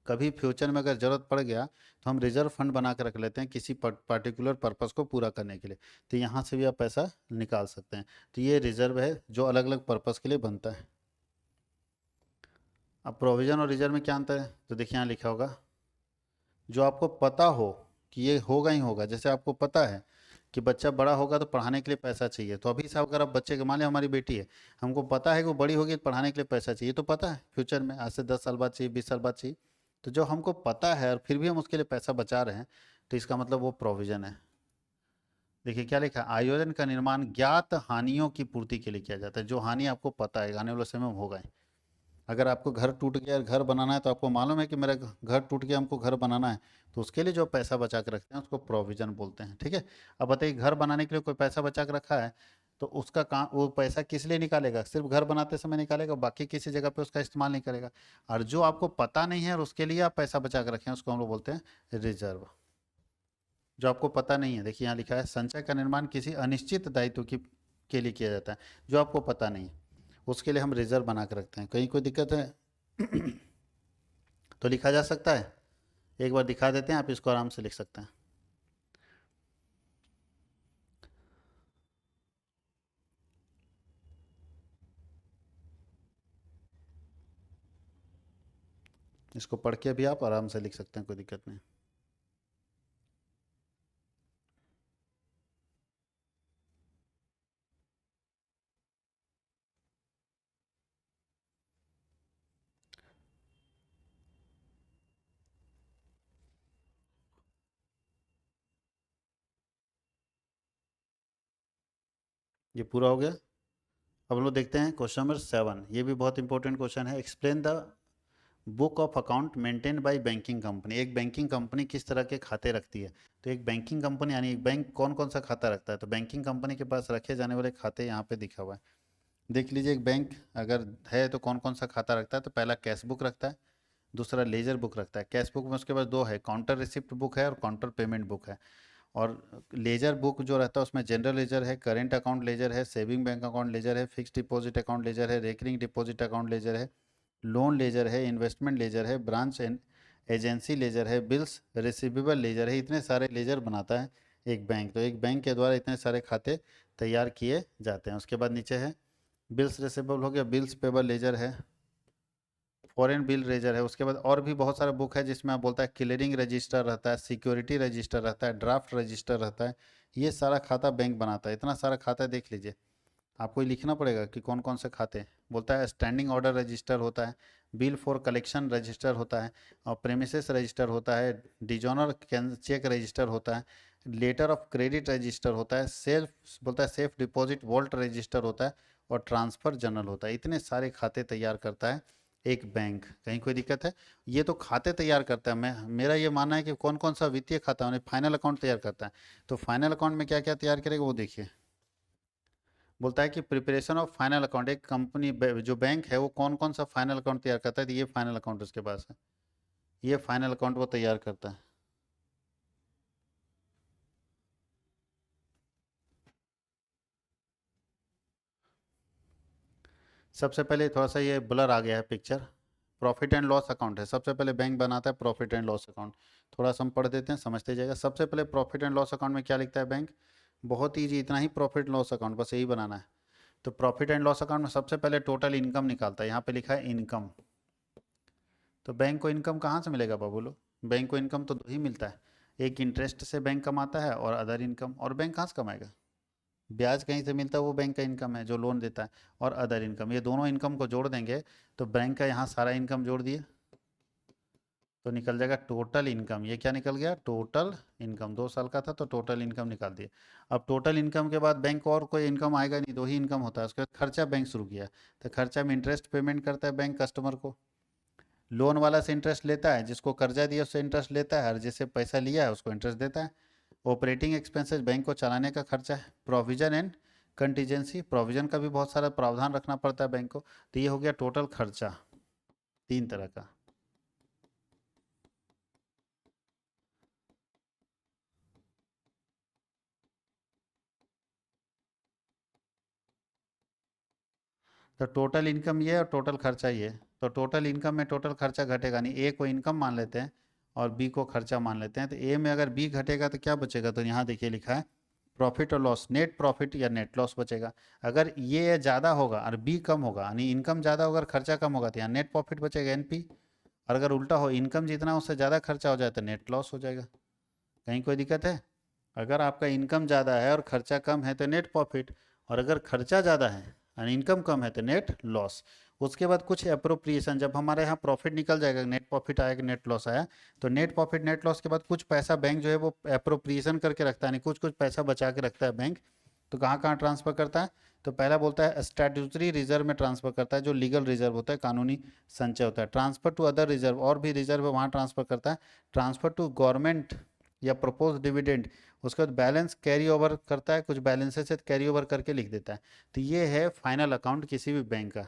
कभी फ्यूचर में अगर ज़रूरत पड़ गया तो हम रिजर्व फंड बना कर रख लेते हैं किसी पर्टिकुलर पर्पस को पूरा करने के लिए। तो यहाँ से भी आप पैसा निकाल सकते हैं। तो ये रिजर्व है जो अलग अलग पर्पस के लिए बनता है। अब प्रोविजन और रिजर्व में क्या अंतर है, तो देखिए यहाँ लिखा होगा, जो आपको पता हो कि ये होगा ही होगा। जैसे आपको पता है कि बच्चा बड़ा होगा तो पढ़ाने के लिए पैसा चाहिए, तो अभी साहब अगर आप बच्चे के, मान लिया हमारी बेटी है, हमको पता है कि वो बड़ी होगी तो पढ़ाने के लिए पैसा चाहिए, तो पता है फ्यूचर में आज से 10 साल बाद चाहिए, 20 साल बाद चाहिए। तो जो हमको पता है और फिर भी हम उसके लिए पैसा बचा रहे हैं, तो इसका मतलब वो प्रोविजन है। देखिए क्या लिखा है, आयोजन का निर्माण ज्ञात हानियों की पूर्ति के लिए किया जाता है। जो हानि आपको पता है आने वाले समय में होगा ही। अगर आपको घर टूट गया और घर बनाना है, तो आपको मालूम है कि मेरा घर टूट गया, हमको घर बनाना है, तो उसके लिए जो पैसा बचा के रखते हैं उसको प्रोविजन बोलते हैं। ठीक है, अब बताइए घर बनाने के लिए कोई पैसा बचा के रखा है, तो उसका काम, वो पैसा किस लिए निकालेगा, सिर्फ घर बनाते समय निकालेगा, बाकी किसी जगह पे उसका इस्तेमाल नहीं करेगा। और जो आपको पता नहीं है और उसके लिए आप पैसा बचा के रखें उसको हम लोग बोलते हैं रिजर्व। जो आपको पता नहीं है, देखिए यहाँ लिखा है, संचय का निर्माण किसी अनिश्चित दायित्व की के लिए किया जाता है। जो आपको पता नहीं है उसके लिए हम रिजर्व बना के रखते हैं। कहीं कोई दिक्कत है तो लिखा जा सकता है, एक बार दिखा देते हैं, आप इसको आराम से लिख सकते हैं। इसको पढ़ के भी आप आराम से लिख सकते हैं, कोई दिक्कत नहीं। ये पूरा हो गया। अब हम लोग देखते हैं क्वेश्चन नंबर 7, ये भी बहुत इंपॉर्टेंट क्वेश्चन है। Explain the book of account maintain by banking company. एक बैंकिंग कंपनी किस तरह के खाते रखती है। तो एक बैंकिंग कंपनी यानी एक बैंक कौन कौन सा खाता रखता है, तो बैंकिंग कंपनी के पास रखे जाने वाले खाते यहाँ पे दिखा हुआ है। देख लीजिए, एक बैंक अगर है तो कौन कौन सा खाता रखता है, तो पहला कैश बुक रखता है, दूसरा लेजर बुक रखता है। कैश बुक में उसके पास दो है, काउंटर रिसिप्ट बुक है और काउंटर पेमेंट बुक है। और लेजर बुक जो रहता है उसमें जनरल लेजर है, करेंट अकाउंट लेजर है, सेविंग बैंक अकाउंट लेजर है, फिक्स डिपॉजिट अकाउंट लेजर है, रेकरिंग डिपॉजिट अकाउंट लेजर है, लोन लेजर है, इन्वेस्टमेंट लेजर है, ब्रांच एंड एजेंसी लेजर है, बिल्स रिसीवेबल लेजर है। इतने सारे लेजर बनाता है एक बैंक। तो एक बैंक के द्वारा इतने सारे खाते तैयार किए जाते हैं। उसके बाद नीचे है बिल्स रिसीवेबल हो गया, बिल्स पेबल लेजर है, फॉरेन बिल लेजर है। उसके बाद और भी बहुत सारा बुक है जिसमें आप बोलता है क्लियरिंग रजिस्टर रहता है, सिक्योरिटी रजिस्टर रहता है, ड्राफ्ट रजिस्टर रहता है। ये सारा खाता बैंक बनाता है। इतना सारा खाता देख लीजिए, आपको ही लिखना पड़ेगा कि कौन कौन से खाते हैं। बोलता है स्टैंडिंग ऑर्डर रजिस्टर होता है, बिल फॉर कलेक्शन रजिस्टर होता है, और प्रेमिसेस रजिस्टर होता है, डिजोनर चेक रजिस्टर होता है, लेटर ऑफ क्रेडिट रजिस्टर होता है, सेल्फ बोलता है सेफ डिपॉजिट वॉल्ट रजिस्टर होता है, और ट्रांसफ़र जर्नल होता है। इतने सारे खाते तैयार करता है एक बैंक। कहीं कोई दिक्कत है? ये तो खाते तैयार करता है। मैं मेरा ये मानना है कि कौन कौन सा वित्तीय खाता है फाइनल अकाउंट तैयार करता है। तो फाइनल अकाउंट में क्या क्या तैयार करेगा वो देखिए। बोलता है कि प्रिपरेशन ऑफ फाइनल अकाउंट, एक कंपनी जो बैंक है वो कौन कौन सा फाइनल अकाउंट तैयार करता है, तो ये फाइनल अकाउंट उसके पास है। ये फाइनल अकाउंट वो तैयार करता है। सबसे पहले थोड़ा सा ये ब्लर आ गया है picture. Profit and loss account है, सबसे पहले बैंक बनाता है प्रॉफिट एंड लॉस अकाउंट। थोड़ा सा हम पढ़ देते हैं, समझते जाएगा। सबसे पहले प्रॉफिट एंड लॉस अकाउंट में क्या लिखता है बैंक? बहुत ईजी, इतना ही प्रॉफिट लॉस अकाउंट, बस यही बनाना है। तो प्रॉफिट एंड लॉस अकाउंट में सबसे पहले टोटल इनकम निकालता है। यहाँ पे लिखा है इनकम। तो बैंक को इनकम कहाँ से मिलेगा बाबू लोग? बैंक को इनकम तो दो ही मिलता है, एक इंटरेस्ट से बैंक कमाता है और अदर इनकम। और बैंक कहाँ से कमाएगा? ब्याज कहीं से मिलता है, वो बैंक का इनकम है जो लोन देता है। और अदर इनकम, ये दोनों इनकम को जोड़ देंगे तो बैंक का यहाँ सारा इनकम जोड़ दिए तो निकल जाएगा टोटल इनकम। ये क्या निकल गया? Total income. 2 साल का था तो टोटल इनकम निकाल दिए। अब टोटल इनकम के बाद बैंक को और कोई इनकम आएगा नहीं, दो ही इनकम होता है। उसके बाद खर्चा बैंक शुरू किया, तो खर्चा में इंटरेस्ट पेमेंट करता है बैंक कस्टमर को। लोन वाला से इंटरेस्ट लेता है, जिसको कर्जा दिया उससे इंटरेस्ट लेता है, और जिससे पैसा लिया है उसको इंटरेस्ट देता है। ऑपरेटिंग एक्सपेंसेस बैंक को चलाने का खर्चा है। प्रोविजन एंड कंटीजेंसी, प्रोविजन का भी बहुत सारा प्रावधान रखना पड़ता है बैंक को। तो ये हो गया टोटल खर्चा, 3 तरह का। तो टोटल इनकम ये है और टोटल खर्चा ये है। तो टोटल इनकम में टोटल खर्चा घटेगा नहीं। ए को इनकम मान लेते हैं और बी को खर्चा मान लेते हैं। तो ए में अगर बी घटेगा तो क्या बचेगा? तो यहाँ देखिए लिखा है प्रॉफिट और लॉस, नेट प्रॉफिट या नेट लॉस बचेगा। अगर ये ज़्यादा होगा और बी कम होगा, यानी इनकम ज़्यादा होगा और खर्चा कम होगा, तो यहाँ नेट प्रॉफिट बचेगा एनपी। और अगर उल्टा हो, इनकम जितना उससे ज़्यादा खर्चा हो जाए तो नेट लॉस हो जाएगा। कहीं कोई दिक्कत है? अगर आपका इनकम ज़्यादा है और खर्चा कम है तो नेट प्रॉफिट, और अगर खर्चा ज़्यादा है और इनकम कम है तो नेट लॉस। उसके बाद कुछ अप्रोप्रिएशन, जब हमारे यहाँ प्रॉफिट निकल जाएगा, नेट प्रॉफिट आएगा, नेट लॉस आया, तो नेट प्रॉफिट नेट लॉस के बाद कुछ पैसा बैंक जो है वो अप्रोप्रिएशन करके रखता है, नहीं कुछ कुछ पैसा बचा के रखता है बैंक। तो कहाँ कहाँ ट्रांसफ़र करता है? तो पहला बोलता है स्टैट्यूटरी रिजर्व में ट्रांसफ़र करता है, जो लीगल रिजर्व होता है, कानूनी संचय होता है। ट्रांसफ़र टू अदर रिजर्व, और भी रिजर्व है वहाँ ट्रांसफ़र करता है। ट्रांसफ़र टू गवर्नमेंट या प्रपोज डिविडेंड, उसके बाद बैलेंस कैरी ओवर करता है, कुछ बैलेंसेस से कैरी ओवर करके लिख देता है। तो ये है फाइनल अकाउंट किसी भी बैंक का।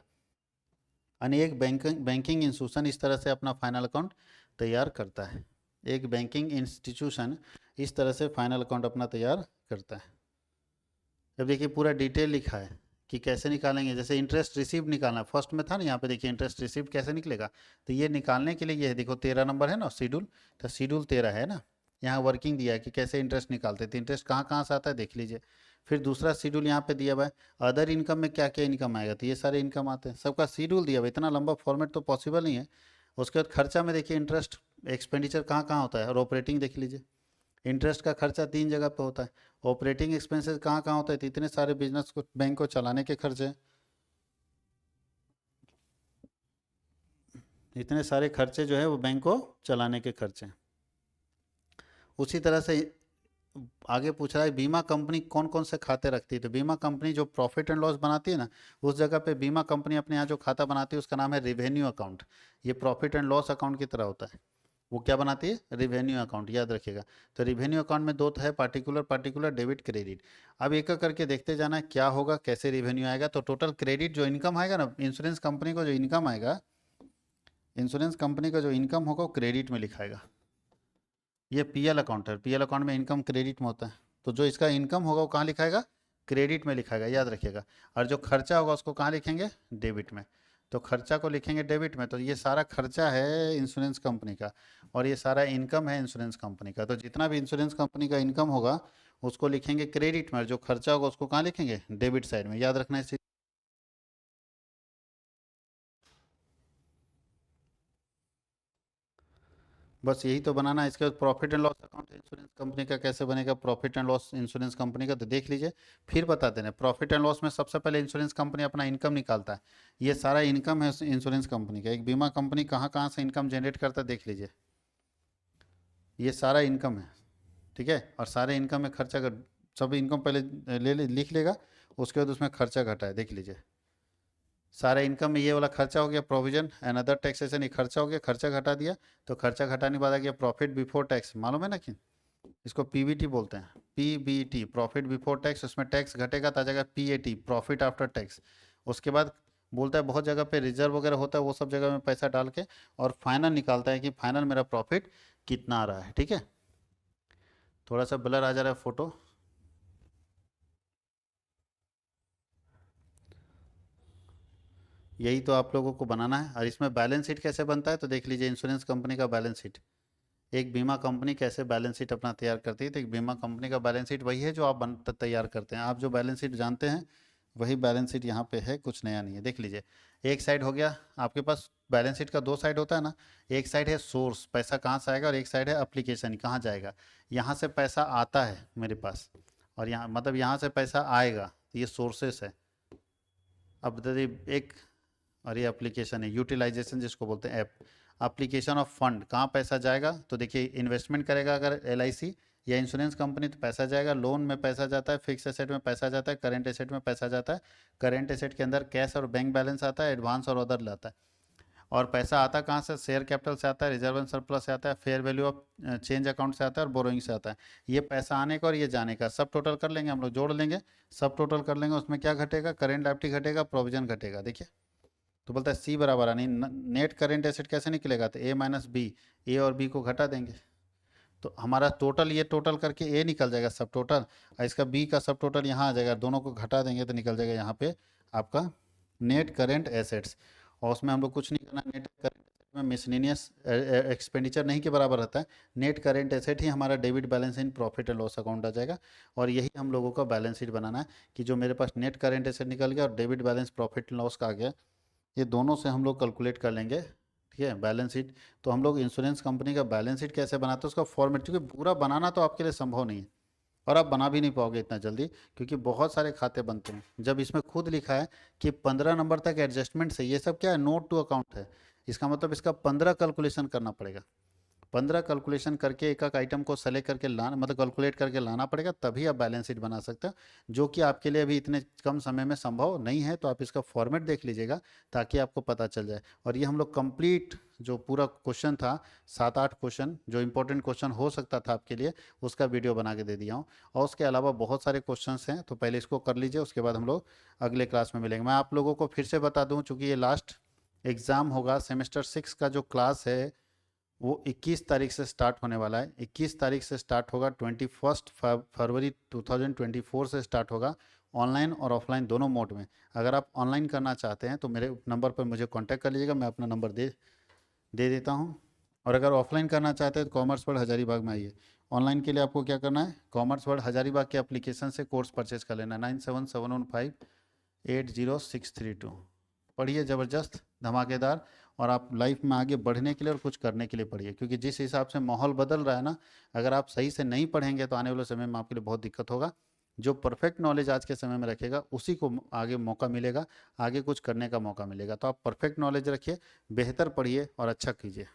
यानी एक बैंकिंग इंस्टीट्यूशन इस तरह से अपना फाइनल अकाउंट तैयार करता है। एक बैंकिंग इंस्टीट्यूशन इस तरह से फाइनल अकाउंट अपना तैयार करता है। अब देखिए पूरा डिटेल लिखा है कि कैसे निकालेंगे। जैसे इंटरेस्ट रिसीव निकालना, फर्स्ट में था ना, यहाँ पे देखिए इंटरेस्ट रिसीव कैसे निकलेगा। तो ये निकालने के लिए ये है, देखो 13 नंबर है ना शेड्यूल, तो शेड्यूल 13 है ना, यहाँ वर्किंग दिया है कि कैसे इंटरेस्ट निकालते थे। इंटरेस्ट कहाँ कहाँ से आता है देख लीजिए। फिर दूसरा शेड्यूल यहाँ पे दिया हुआ है, अदर इनकम में क्या क्या इनकम आएगा, तो ये सारे इनकम आते हैं, सबका शेड्यूल दिया हुआ है। इतना लंबा फॉर्मेट तो पॉसिबल नहीं है। उसके बाद खर्चा में देखिए इंटरेस्ट एक्सपेंडिचर कहाँ कहाँ होता है, और ऑपरेटिंग देख लीजिए। इंटरेस्ट का खर्चा 3 जगह पे होता है। ऑपरेटिंग एक्सपेंसेस कहाँ कहाँ होता है, तो इतने सारे बिजनेस को, बैंक को चलाने के खर्चे, इतने सारे खर्चे जो है वो बैंक को चलाने के खर्चे। उसी तरह से आगे पूछ रहा है बीमा कंपनी कौन कौन से खाते रखती है। तो बीमा कंपनी जो प्रॉफिट एंड लॉस बनाती है ना, उस जगह पे बीमा कंपनी अपने यहाँ जो खाता बनाती है उसका नाम है रेवेन्यू अकाउंट। ये प्रॉफिट एंड लॉस अकाउंट की तरह होता है। वो क्या बनाती है, रिवेन्यू अकाउंट, याद रखिएगा। तो रिवेन्यू अकाउंट में दो तो है, पार्टिकुलर पार्टिकुलर, डेबिट क्रेडिट। अब एक एक करके देखते जाना है क्या होगा, कैसे रिवेन्यू आएगा। तो टोटल क्रेडिट जो इनकम आएगा ना, इंश्योरेंस कंपनी को जो इनकम आएगा, इंश्योरेंस कंपनी का जो इनकम होगा वो क्रेडिट में लिखाएगा। ये पीएल अकाउंट है, पीएल अकाउंट में इनकम क्रेडिट में होता है। तो जो इसका इनकम होगा वो कहाँ लिखाएगा, क्रेडिट में लिखाएगा, याद रखिएगा। और जो खर्चा होगा उसको कहाँ लिखेंगे, डेबिट में। तो खर्चा को लिखेंगे डेबिट में। तो ये सारा खर्चा है इंश्योरेंस कंपनी का, और ये सारा इनकम है इंश्योरेंस कंपनी का। तो जितना भी इंश्योरेंस कंपनी का इनकम होगा उसको लिखेंगे क्रेडिट में, और जो खर्चा होगा उसको कहाँ लिखेंगे, डेबिट साइड में। याद रखना है। बस यही तो बनाना है। इसके बाद profit and loss account insurance company का कैसे बनेगा, profit and loss insurance company का, तो देख लीजिए फिर बता देना। प्रॉफिट एंड लॉस में सबसे पहले इंश्योरेंस कंपनी अपना इनकम निकालता है। ये सारा इनकम है इंश्योरेंस कंपनी का। एक बीमा कंपनी कहाँ कहाँ से इनकम जनरेट करता है देख लीजिए। ये सारा इनकम है, ठीक है। और सारे इनकम में खर्चा कर, सब इनकम पहले लिख लेगा, उसके बाद उसमें खर्चा घटा है, देख लीजिए। सारा इनकम में ये वाला खर्चा हो गया, प्रोविजन एंड अदर टैक्सेशन, ये खर्चा हो गया, खर्चा घटा दिया। तो खर्चा घटाने के बाद आ गया प्रॉफिट बिफोर टैक्स, मालूम है ना कि इसको पीबीटी बोलते हैं, पीबीटी, प्रॉफिट बिफोर टैक्स। उसमें टैक्स घटेगा तो आ जाएगा पीएटी, प्रॉफिट आफ्टर टैक्स। उसके बाद बोलता है बहुत जगह पे रिजर्व वगैरह होता है, वो सब जगह में पैसा डाल के और फाइनल निकालता है कि फाइनल मेरा प्रॉफिट कितना आ रहा है, ठीक है। थोड़ा सा ब्लर आ जा रहा है फोटो। यही तो आप लोगों को बनाना है। और इसमें बैलेंस शीट कैसे बनता है तो देख लीजिए, इंश्योरेंस कंपनी का बैलेंस शीट। एक बीमा कंपनी कैसे बैलेंस शीट अपना तैयार करती है, तो एक बीमा कंपनी का बैलेंस शीट वही है जो आप तैयार करते हैं। आप जो बैलेंस शीट जानते हैं वही बैलेंस शीट यहाँ पे है, कुछ नया नहीं है। देख लीजिए, एक साइड हो गया आपके पास, बैलेंस शीट का दो साइड होता है ना। एक साइड है सोर्स, पैसा कहाँ से आएगा, और एक साइड है अप्लीकेशन, कहाँ जाएगा। यहाँ से पैसा आता है मेरे पास, और यहाँ मतलब यहाँ से पैसा आएगा, तो ये सोर्सेस है। अब देखिए एक, और ये एप्लीकेशन है, यूटिलाइजेशन जिसको बोलते हैं, ऐप एप्लीकेशन ऑफ फंड, कहाँ पैसा जाएगा। तो देखिए इन्वेस्टमेंट करेगा अगर एलआईसी या इंश्योरेंस कंपनी तो पैसा जाएगा, लोन में पैसा जाता है, फिक्स एसेट में पैसा जाता है, करेंट एसेट में पैसा जाता है। करेंट एसेट के अंदर कैश और बैंक बैलेंस आता है, एडवांस और अदर लाता है। और पैसा आता कहाँ से, शेयर कैपिटल से आता है, रिजर्व एंड सरप्लस से आता है, fair value of change account से आता है, और बोरोइंग से आता है। ये पैसा आने का और ये जाने का सब टोटल कर लेंगे हम लोग, जोड़ लेंगे, सब टोटल कर लेंगे। उसमें क्या घटेगा, करेंट लायबिलिटी घटेगा, प्रोविजन घटेगा। देखिए तो बोलता है सी बराबर यानी नेट करेंट एसेट कैसे निकलेगा, तो ए माइनस बी, ए और बी को घटा देंगे। तो हमारा टोटल, ये टोटल करके ए निकल जाएगा सब टोटल, और इसका बी का सब टोटल यहाँ आ जाएगा। दोनों को घटा देंगे तो निकल जाएगा यहाँ पे आपका नेट करेंट एसेट्स। और उसमें हम लोग कुछ नहीं करना, नेट करेंट एसेट में मिसलेनियस एक्सपेंडिचर नहीं के बराबर रहता है। नेट करेंट एसेट ही हमारा debit balance in profit and loss account आ जाएगा। और यही हम लोगों का बैलेंस शीट बनाना है कि जो मेरे पास नेट करेंट एसेट निकल गया और debit balance profit and loss का आ गया, ये दोनों से हम लोग कैलकुलेट कर लेंगे, ठीक है, बैलेंस शीट। तो हम लोग इंश्योरेंस कंपनी का बैलेंस शीट कैसे बनाते हैं उसका फॉर्मेट, क्योंकि पूरा बनाना तो आपके लिए संभव नहीं है, और आप बना भी नहीं पाओगे इतना जल्दी, क्योंकि बहुत सारे खाते बनते हैं। जब इसमें खुद लिखा है कि 15 नंबर तक एडजस्टमेंट से, ये सब क्या है, नोट टू अकाउंट है। इसका मतलब इसका 15 कैलकुलेशन करना पड़ेगा। 15 कैलकुलेशन करके एक एक आइटम को सेलेक्ट करके लाना, मतलब कैलकुलेट करके लाना पड़ेगा, तभी आप बैलेंस शीट बना सकते हैं, जो कि आपके लिए अभी इतने कम समय में संभव नहीं है। तो आप इसका फॉर्मेट देख लीजिएगा ताकि आपको पता चल जाए। और ये हम लोग कंप्लीट जो पूरा क्वेश्चन था, 7-8 क्वेश्चन जो इंपॉर्टेंट क्वेश्चन हो सकता था आपके लिए, उसका वीडियो बना के दे दिया हूँ। और उसके अलावा बहुत सारे क्वेश्चंस हैं, तो पहले इसको कर लीजिए, उसके बाद हम लोग अगले क्लास में मिलेंगे। मैं आप लोगों को फिर से बता दूँ, चूँकि ये लास्ट एग्ज़ाम होगा, सेमेस्टर 6 का जो क्लास है वो 21 तारीख से स्टार्ट होने वाला है। 21 तारीख से स्टार्ट होगा, 21 फरवरी 2024 से स्टार्ट होगा, ऑनलाइन और ऑफलाइन दोनों मोड में। अगर आप ऑनलाइन करना चाहते हैं तो मेरे नंबर पर मुझे कांटेक्ट कर लीजिएगा, मैं अपना नंबर दे देता हूँ। और अगर ऑफलाइन करना चाहते हैं तो कॉमर्स वर्ल्ड हजारीबाग में आइए। ऑनलाइन के लिए आपको क्या करना है, कॉमर्स वर्ल्ड हजारीबाग के एप्लीकेशन से कोर्स परचेज कर लेना, 9771580632। पढ़िए ज़बरदस्त, धमाकेदार, और आप लाइफ में आगे बढ़ने के लिए और कुछ करने के लिए पढ़िए, क्योंकि जिस हिसाब से माहौल बदल रहा है ना, अगर आप सही से नहीं पढ़ेंगे तो आने वाले समय में आपके लिए बहुत दिक्कत होगा। जो परफेक्ट नॉलेज आज के समय में रखेगा उसी को आगे मौका मिलेगा, आगे कुछ करने का मौका मिलेगा। तो आप परफेक्ट नॉलेज रखिए, बेहतर पढ़िए और अच्छा कीजिए।